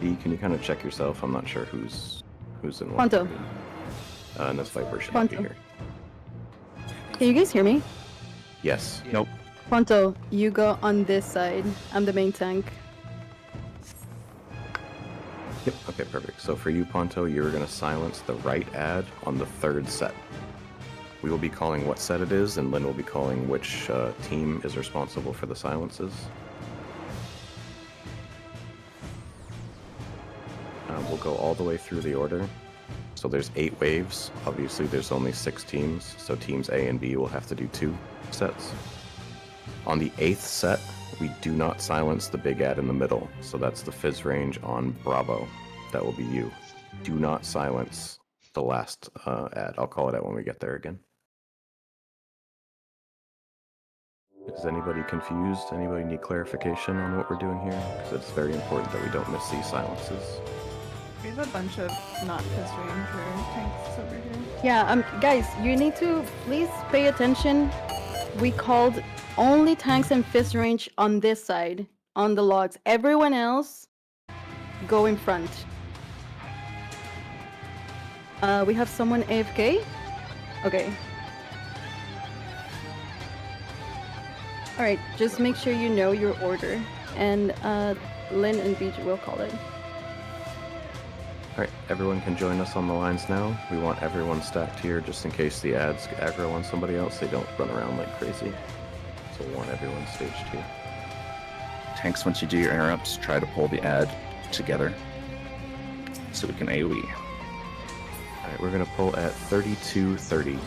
B, can you kind of check yourself? I'm not sure who's in what. Ponto. And this Viper should be Ponto. here. Can you guys hear me? Yes. Nope. Ponto, you go on this side. I'm the main tank. Yep, okay, perfect. So for you, Ponto, you're going to silence the right ad on the 3rd set. We will be calling what set it is, and Lynn will be calling which team is responsible for the silences. We'll go all the way through the order. So there's 8 waves. Obviously, there's only 6 teams, so teams A and B will have to do 2 sets. On the 8th set, we do not silence the big ad in the middle, so that's the fizz range on Bravo. That will be you. Do not silence the last ad. I'll call it out when we get there again. Is anybody confused? Anybody need clarification on what we're doing here? Because it's very important that we don't miss these silences. We have a bunch of not Fist Ranger tanks over here. Yeah, guys, you need to please pay attention. We called only tanks and fist range on this side, on the logs. Everyone else, go in front. We have someone AFK? Okay. Alright, just make sure you know your order. And Lynn and Beach will call it. Alright, everyone can join us on the lines now. We want everyone stacked here just in case the ads aggro on somebody else. They don't run around like crazy. So we want everyone staged here. Tanks, once you do your interrupts, try to pull the ad together so we can AoE. Alright, we're gonna pull at 32:30.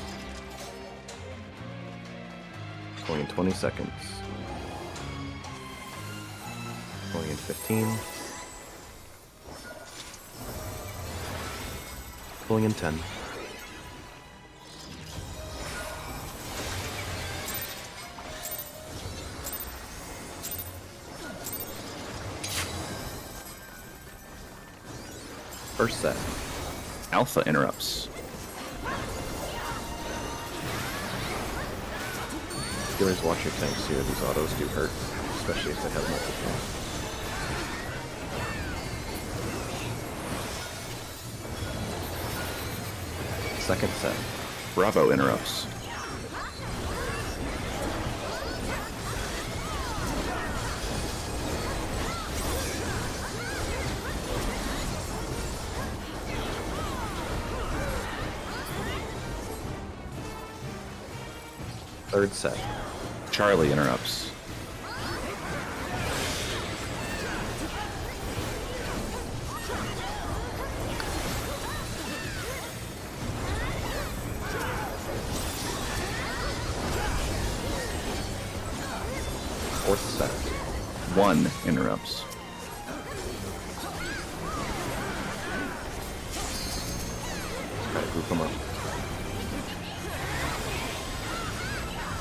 Pulling in 20 seconds. Pulling in 15. Pulling in 10. First set. Alpha interrupts. Healers, watch your tanks here. These autos do hurt, especially if they have multiple. Second set. Bravo interrupts. Third set. Charlie interrupts. Fourth set. 1 interrupts. Try to group them up.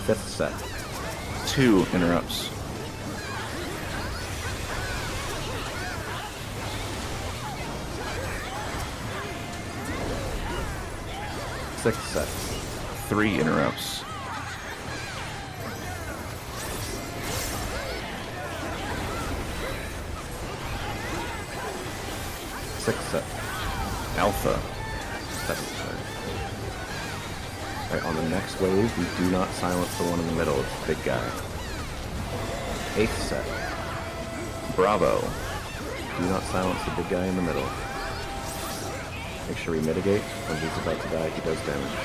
Fifth set. 2 interrupts. Sixth set. 3 interrupts. Sixth set. Alpha. Seventh set. Alright, on the next wave, we do not silence the one in the middle. It's the big guy. Eighth set. Bravo. Do not silence the big guy in the middle. Make sure we mitigate. When he's about to die, he does damage.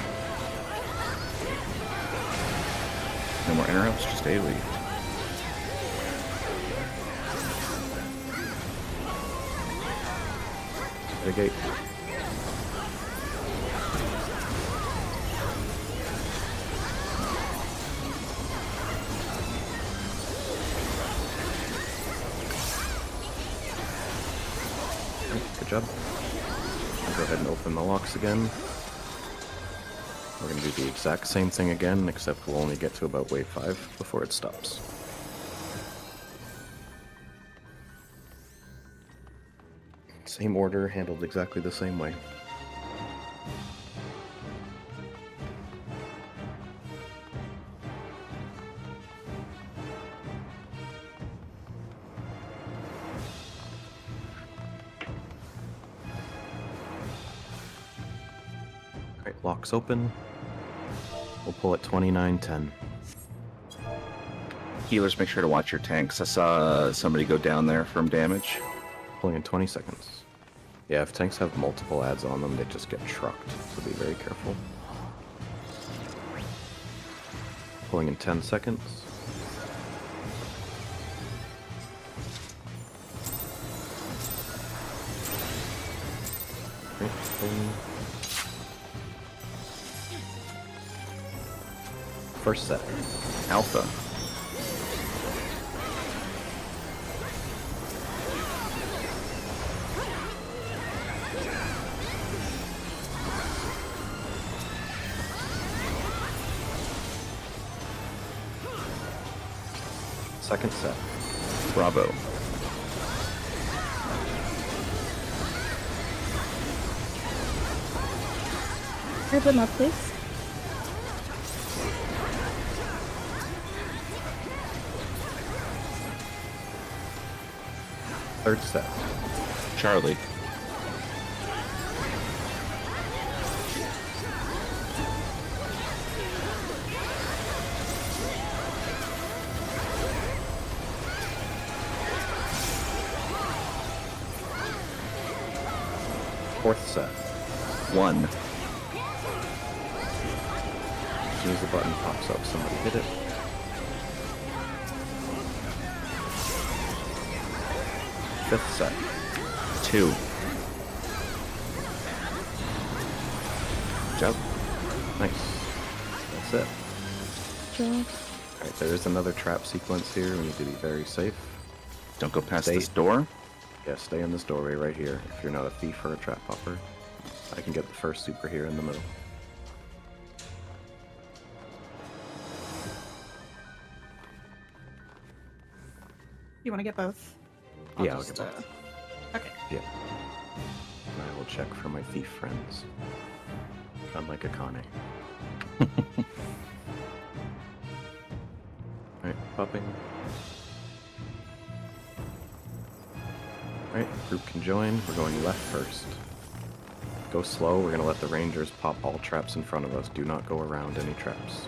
No more interrupts, just AoE. Mitigate. Good job. I'll go ahead and open the locks again. We're going to do the exact same thing again, except we'll only get to about wave 5 before it stops. Same order, handled exactly the same way. Alright, locks open. We'll pull at 29:10. Healers, make sure to watch your tanks. I saw somebody go down there from damage. Pulling in 20 seconds. Yeah, if tanks have multiple ads on them, they just get trucked, so be very careful. Pulling in 10 seconds. Okay, pulling. First set. Alpha. Second set. Bravo. Grab them up, please. Third set. Charlie. Fourth set. 1. As soon as the button pops up, somebody hit it. Fifth set. 2. Good job. Nice. That's it. Job. Alright, there is another trap sequence here. We need to be very safe. Don't go past Stay- this door. Yeah, stay in this doorway right here. If you're not a thief or a trap hopper, I can get the first super here in the middle. You want to get both? Yeah, I'll get both. Okay. Yeah. And I will check for my thief friends. Unlike Akane. Alright, popping. Alright, group can join. We're going left first. Go slow. We're going to let the rangers pop all traps in front of us. Do not go around any traps.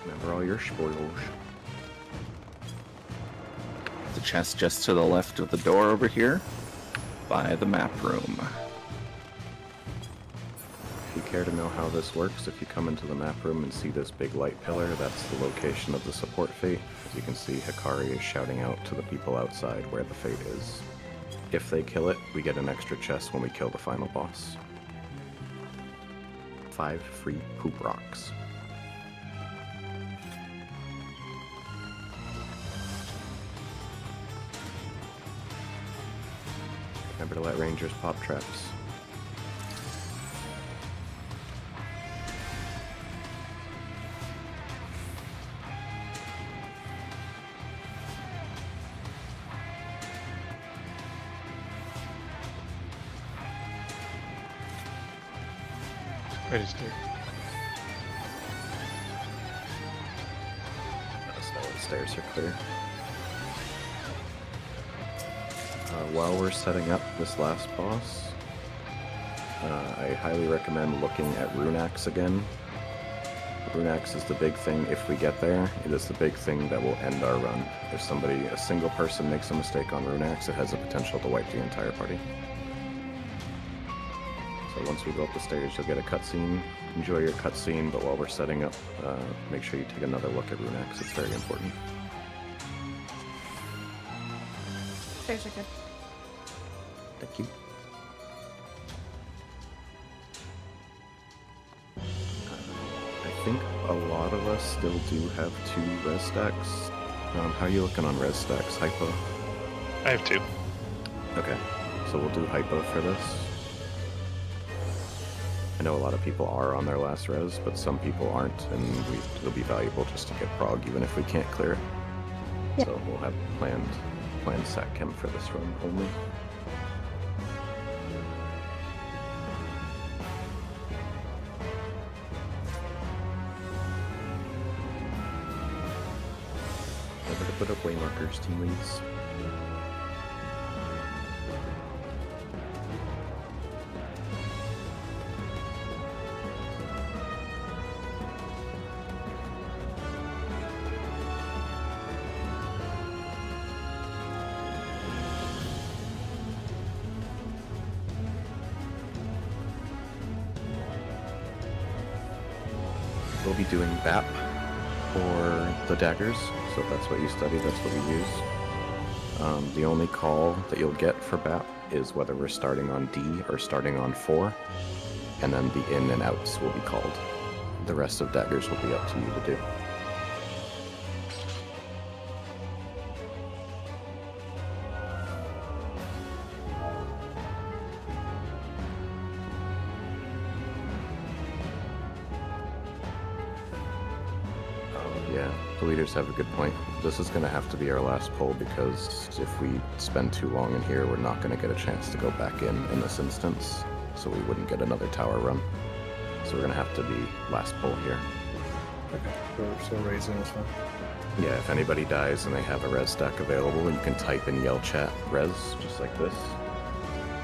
Remember all your spoils. The chest just to the left of the door over here. By the map room. If you care to know how this works, if you come into the map room and see this big light pillar, that's the location of the support fate. As you can see, Hikari is shouting out to the people outside where the fate is. If they kill it, we get an extra chest when we kill the final boss. 5 free poop rocks. Remember to let rangers pop traps. Register. The stairs are clear. While we're setting up this last boss, I highly recommend looking at Runax again. Runax is the big thing if we get there. It is the big thing that will end our run. If a single person makes a mistake on Runax, it has the potential to wipe the entire party. So once we go up the stairs, you'll get a cutscene. Enjoy your cutscene, but while we're setting up, make sure you take another look at Runax. It's very important. Stairs are good. Thank you. I think a lot of us still do have 2 res stacks. How are you looking on res stacks? Hypo? I have 2. Okay, so we'll do hypo for this. I know a lot of people are on their last res, but some people aren't, and it'll be valuable just to get prog even if we can't clear it. Yep. So we'll have planned sack chem for this run only. Never to put up way markers, team leads. We'll be doing BAP for the daggers, so if that's what you study, that's what we use. The only call that you'll get for BAP is whether we're starting on D or starting on 4, and then the in and outs will be called. The rest of daggers will be up to you to do. Yeah, the leaders have a good point. This is going to have to be our last pull because if we spend too long in here, we're not going to get a chance to go back in this instance, so we wouldn't get another tower run. So we're going to have to be last pull here. Okay, we're still raising this one. Yeah, if anybody dies and they have a res stack available, you can type in yell chat res, just like this.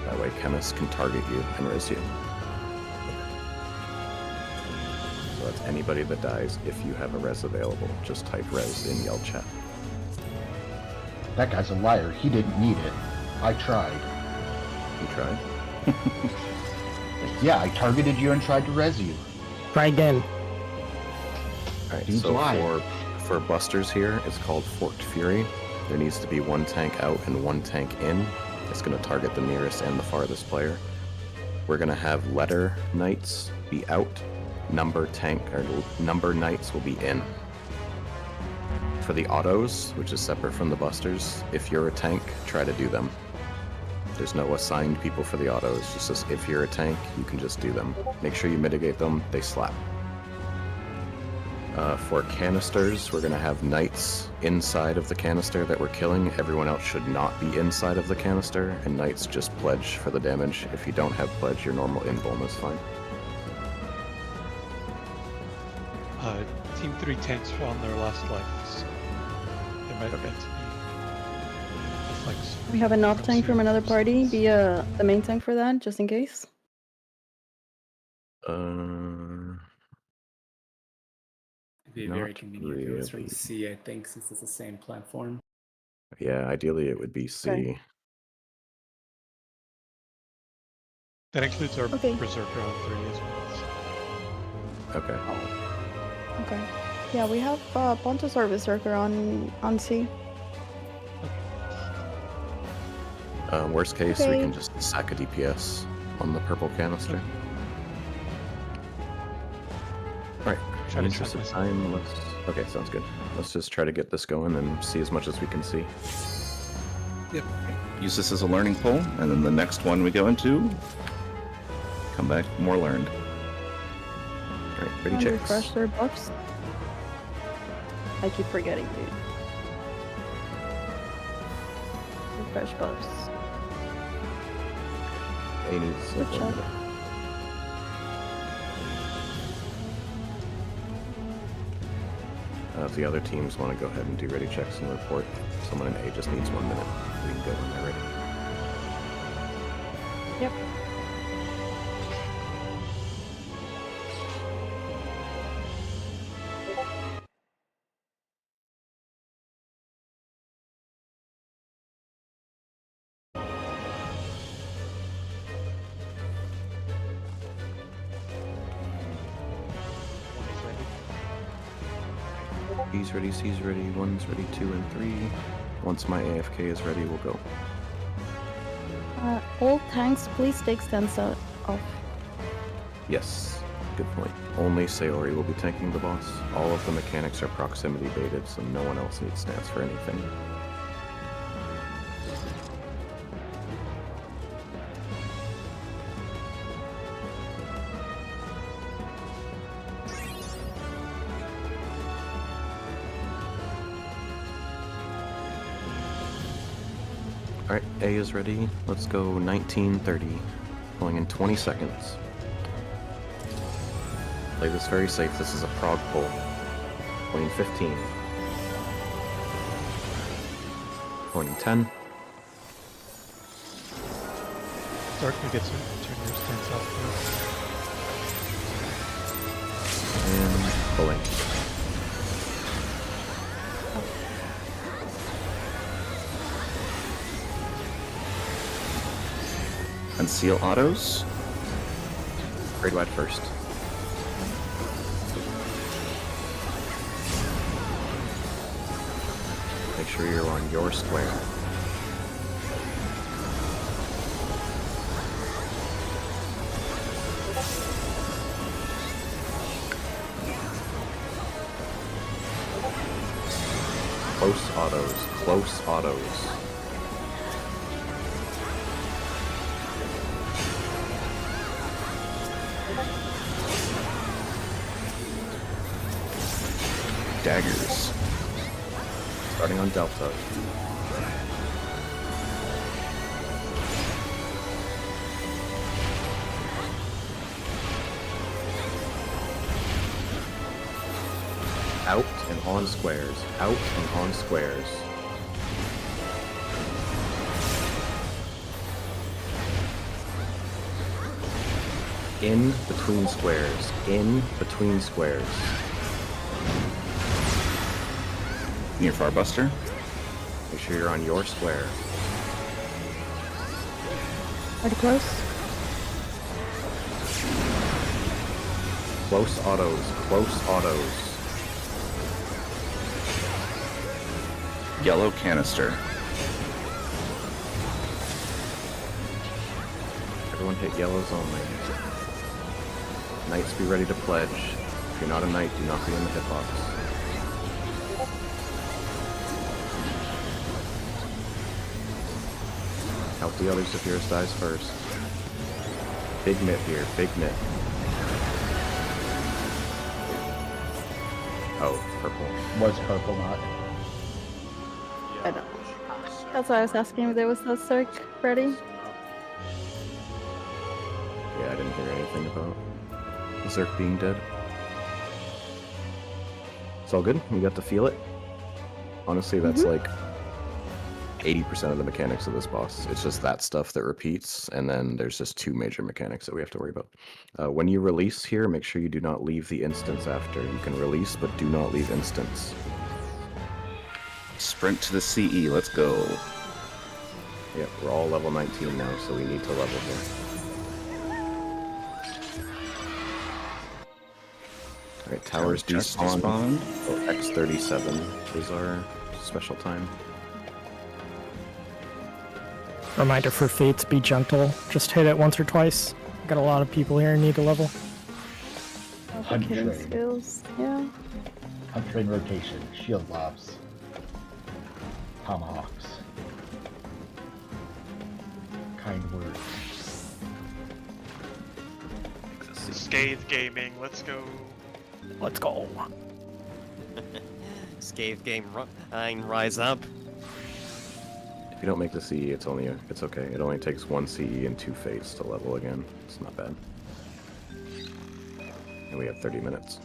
That way Chemist can target you and res you. So that's anybody that dies. If you have a res available, just type res in yell chat. That guy's a liar. He didn't need it. I tried. You tried? Yeah, I targeted you and tried to res you. Try again. Alright, Dude's so lying. for busters here, it's called Forked Fury. There needs to be one tank out and one tank in. It's going to target the nearest and the farthest player. We're going to have letter knights be out. Number knights will be in. For the autos, which is separate from the busters, if you're a tank, try to do them. There's no assigned people for the autos, just as if you're a tank, you can just do them. Make sure you mitigate them, they slap. For canisters, we're going to have knights inside of the canister that we're killing. Everyone else should not be inside of the canister, and knights just pledge for the damage. If you don't have pledge, your normal invuln is fine. Team 3 tanks are on their last life. They might Okay. get to be flex. We have enough tank from another party. Be the main tank for that, just in case. It'd be Not very convenient if it was from really. C, I think, since it's the same platform. Yeah, ideally it would be C. Okay. That includes our Okay. Berserker on 3 as well. Okay. Okay. Yeah, we have Pontus or Berserker on C. Worst case, we Okay. can just sack a DPS on the purple canister. Alright, Try in to interest sack of myself. time, let's... Okay, sounds good. Let's just try to get this going and see as much as we can see. Use this as a learning poll, and then the next one we go into, come back more learned. Alright, ready And checks. refresh their buffs. I keep forgetting, dude. Refresh buffs. A needs Good job. If the other teams want to go ahead and do ready checks and report, someone in A just needs 1 minute. We can go when they're ready. Yep. B's ready, C's ready, 1's ready, 2 and 3. Once my AFK is ready, we'll go. All tanks, please take stance off. Yes, good point. Only Sayori will be tanking the boss. All of the mechanics are proximity baited, so no one else needs stance for anything. Alright, A is ready. Let's go 1930. Going in 20 seconds. Play this very safe. This is a prog pull. Going in 15. Going in 10. Dark, we get to turn your stance off. And pulling. Unseal autos. Grade wide first. Make sure you're on your square. Close autos, close autos. daggers. Starting on Delta. Out and on squares. Out and on squares. In between squares. In between squares. Near Farbuster. Make sure you're on your square. Pretty close. Close autos. Close autos. Yellow canister. Everyone hit yellows only. Knights be ready to pledge. If you're not a knight, do not be in the hitbox. Help the others if yours dies first. Big mitt here, big mitt. Oh, purple. Was purple not? I don't. That's why I was asking if there was a circ ready. Yeah, I didn't hear anything about Zerk being dead. It's all good. We got to feel it. Honestly, that's like 80% of the mechanics of this boss. It's just that stuff that repeats, and then there's just 2 major mechanics that we have to worry about. When you release here, make sure you do not leave the instance after. You can release, but do not leave instance. Sprint to the CE. Let's go. Yeah, we're all level 19 now, so we need to level here. Alright, towers Just despawn. despawned. So X37 is our special time. Reminder for Fates, be gentle. Just hit it once or twice. Got a lot of people here who need to level. Hunt Hidden train. skills, yeah. Hunt train rotation. Shield lobs. Tomahawks. Kind words. Scathe Gaming, let's go. Let's go. Scathe game, rise up. If you don't make the CE, it's okay. It only takes 1 CE and 2 fates to level again. It's not bad. And we have 30 minutes.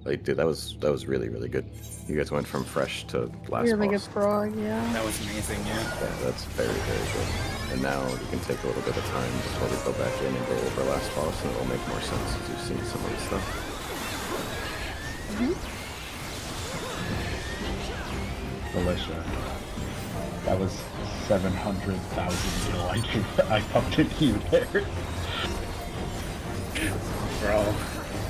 Like, dude, that was really, really good. You guys went from fresh to last Really good boss. frog, yeah. That was amazing, yeah. Yeah, that's very, very good. And now you can take a little bit of time before we go back in and go over last boss, and it'll make more sense as you've seen some of the stuff. Felicia. That was 700,000 mil. I pumped into you there. Bro,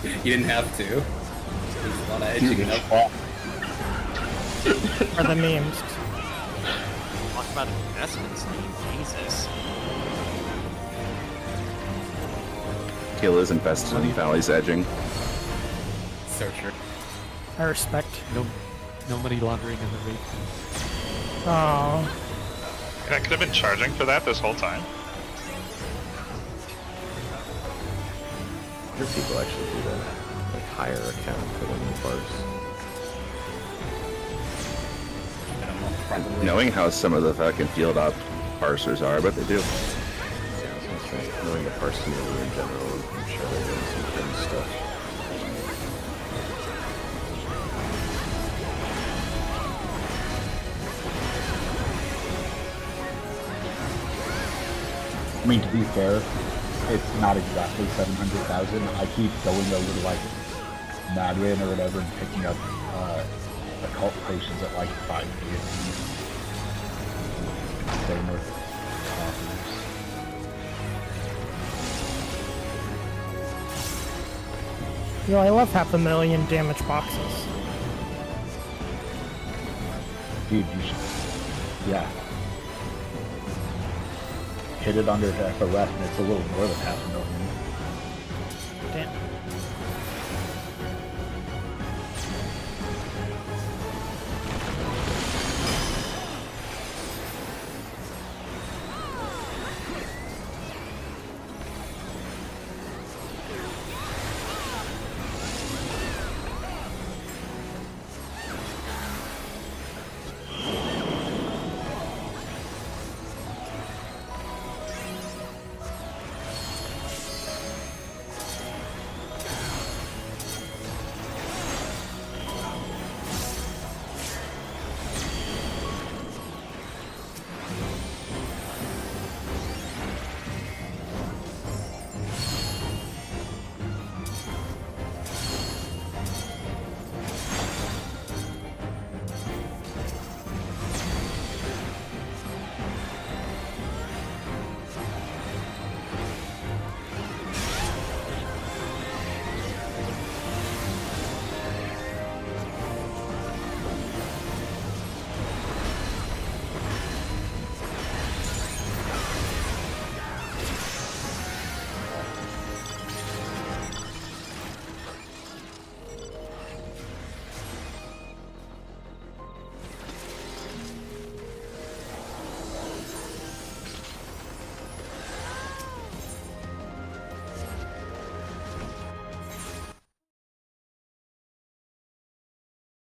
you didn't have to. There's a lot of edging up. Are the memes. Talk about investments, Jesus. Kill is invested in Valley's edging. So true. I respect. No money laundering in the raid. Oh, I could have been charging for that this whole time. Your people actually do that. Like, hire account for them in bars. I don't know, probably. Knowing how some of the fucking field op parsers are, but they do. Yeah, I was gonna say, knowing the parse community in general, I'm sure they're doing some fun stuff. I mean, to be fair, it's not exactly 700,000. I keep going over to like Madwin or whatever and picking up occult potions at like 5 PSC. Same with coffers. yo, I love 500,000 damage boxes. Dude, you should. Yeah. Hit it under FOF and it's a little more than 500,000. Damn.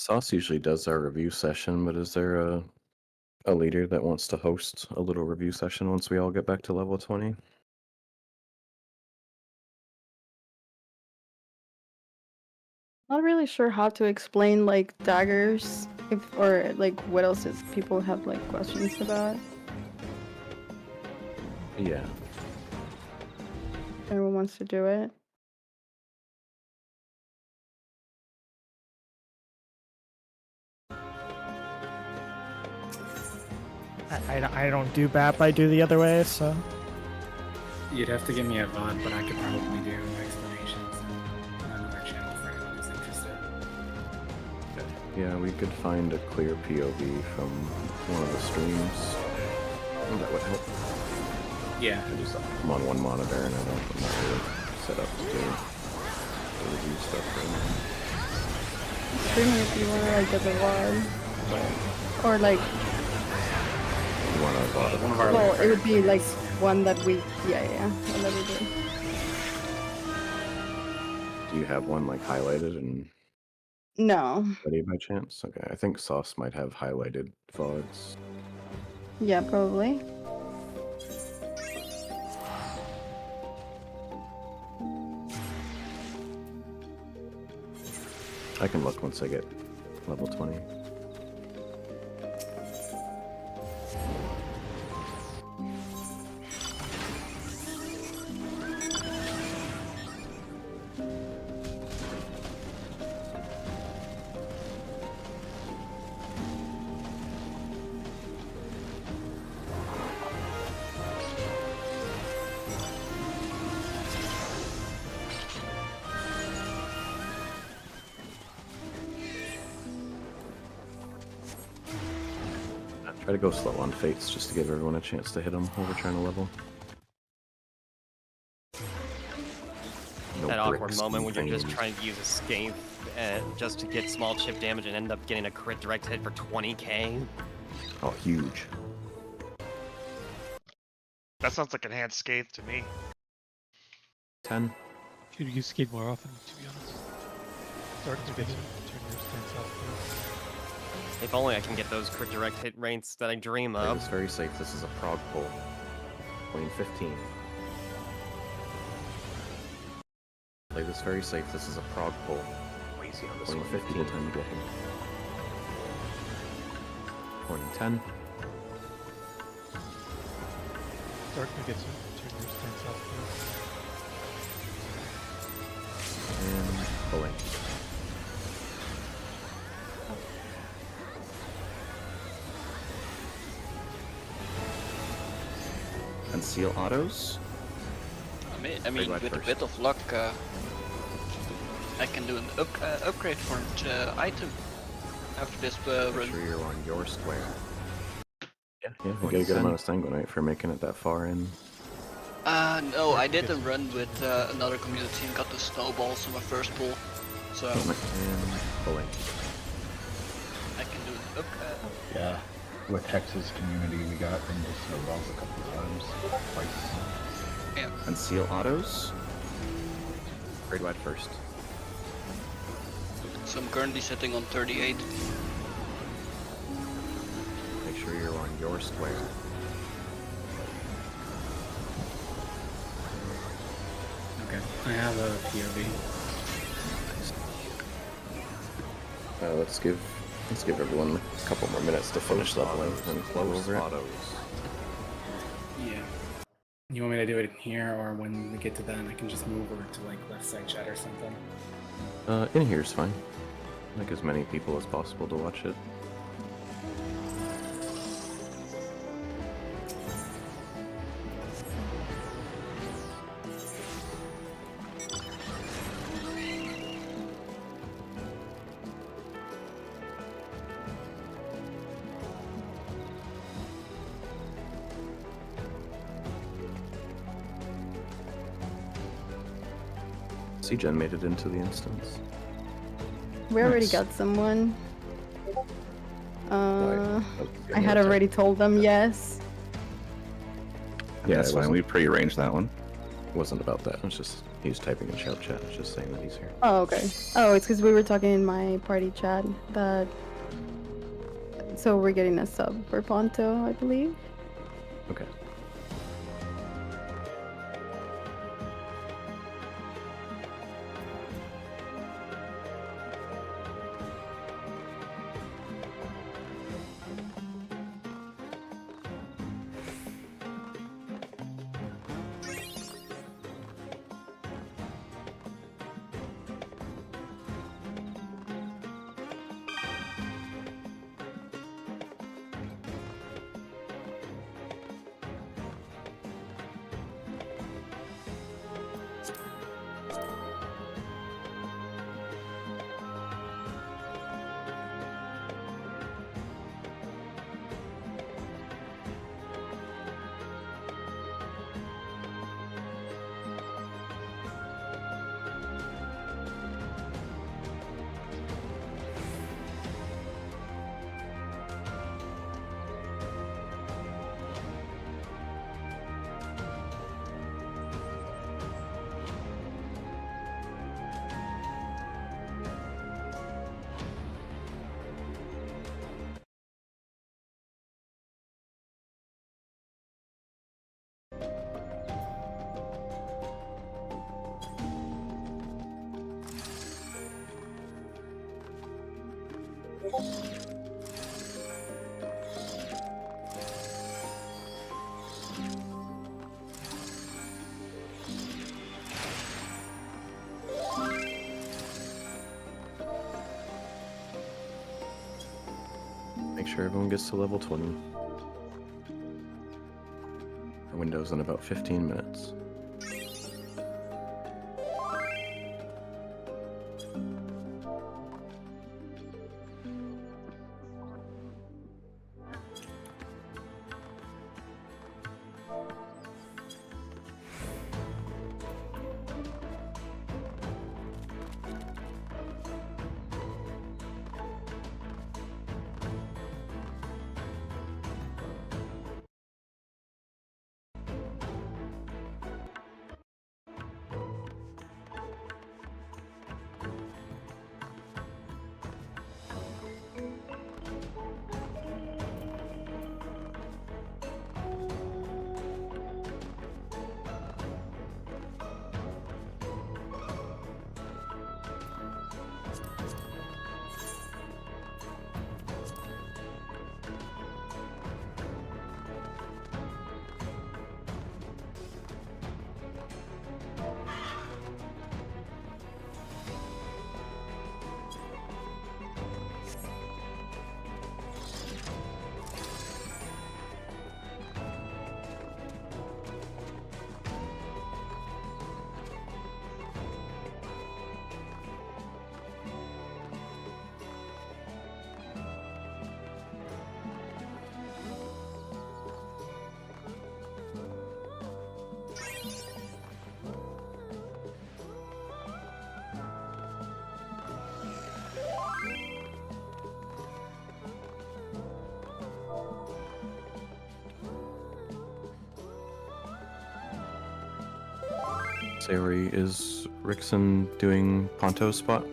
Sauce usually does our review session, but is there a leader that wants to host a little review session once we all get back to level 20? Not really sure how to explain like daggers, if or like what else is people have like questions about. Yeah. Everyone wants to do it. I don't do BAP, I do the other way, so. You'd have to give me a VOD, but I could probably do explanations on another channel for anyone who's interested. Yeah, we could find a clear POV from one of the streams. That would help. Yeah. I'm on one monitor and I'm not really set up to do the review stuff right now. Stream if you want to like get the VOD, or like. You want to One of our Well, it would be like one that we, yeah, one that we do. Do you have one like highlighted and No. ready by chance? Okay, I think Sauce might have highlighted VODs. Yeah, probably. I can look once I get level 20. Try to go slow on fates just to give everyone a chance to hit them while we're trying to level. No That awkward bricks moment when and you're just things. trying to use escape just to get small chip damage and end up getting a crit direct hit for 20k. Oh, huge. That sounds like enhanced scathe to me. 10. Should use skate more often, to be honest. Start to get turn your stance off. If only I can get those crit direct hit rates that I dream Play of. this very safe. This is a prog pull. Lane 15. Play this very safe. This is a prog pull. Easy on this Lane one. 15 time to get him. Point 10. Start to get turn your stance off. And pulling. Conceal autos. I mean, Right with first. a bit of luck, I can do an upgrade for an item after this Make run. sure you're on your square. Yeah, we What get a is good that? amount of Sanguinite for making it that far in. No, I did a run with another community and got the snowballs on my first pull, so And pulling. I can do an Yeah. With Hex's community, we got into snowballs a couple of times. Twice. Conceal autos. Grade wide first. So I'm currently sitting on 38. Make sure you're on your square. Okay, I have a POV. Let's give everyone a couple more minutes to finish leveling and flow over it. Autos. Yeah. You want me to do it here, or when we get to that, I can just move over to like left side chat or something? In here is fine. Like as many people as possible to watch it. C-Gen made it into the instance. We already Nice. got someone. Why? I had already told them yes. Yeah, it it's fine. wasn't- We prearranged that one. wasn't about that. It was just he was typing in shout chat. It's just saying that he's here. Oh, okay. Oh, it's because we were talking in my party chat that. So we're getting a sub for Ponto, I believe. Okay. Make sure everyone gets to level 20. Our window's in about 15 minutes. Sayori, is Rickson doing Ponto's spot?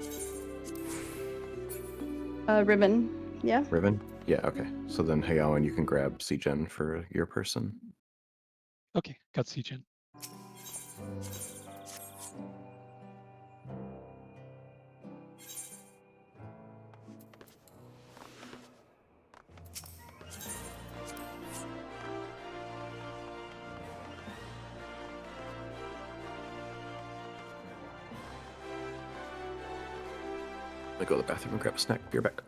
Ribbon. Yeah. Ribbon? Yeah, okay. So then Hayawan, you can grab C-Gen for your person. Okay, got C-Gen. I go to the bathroom and grab a snack. Be right back.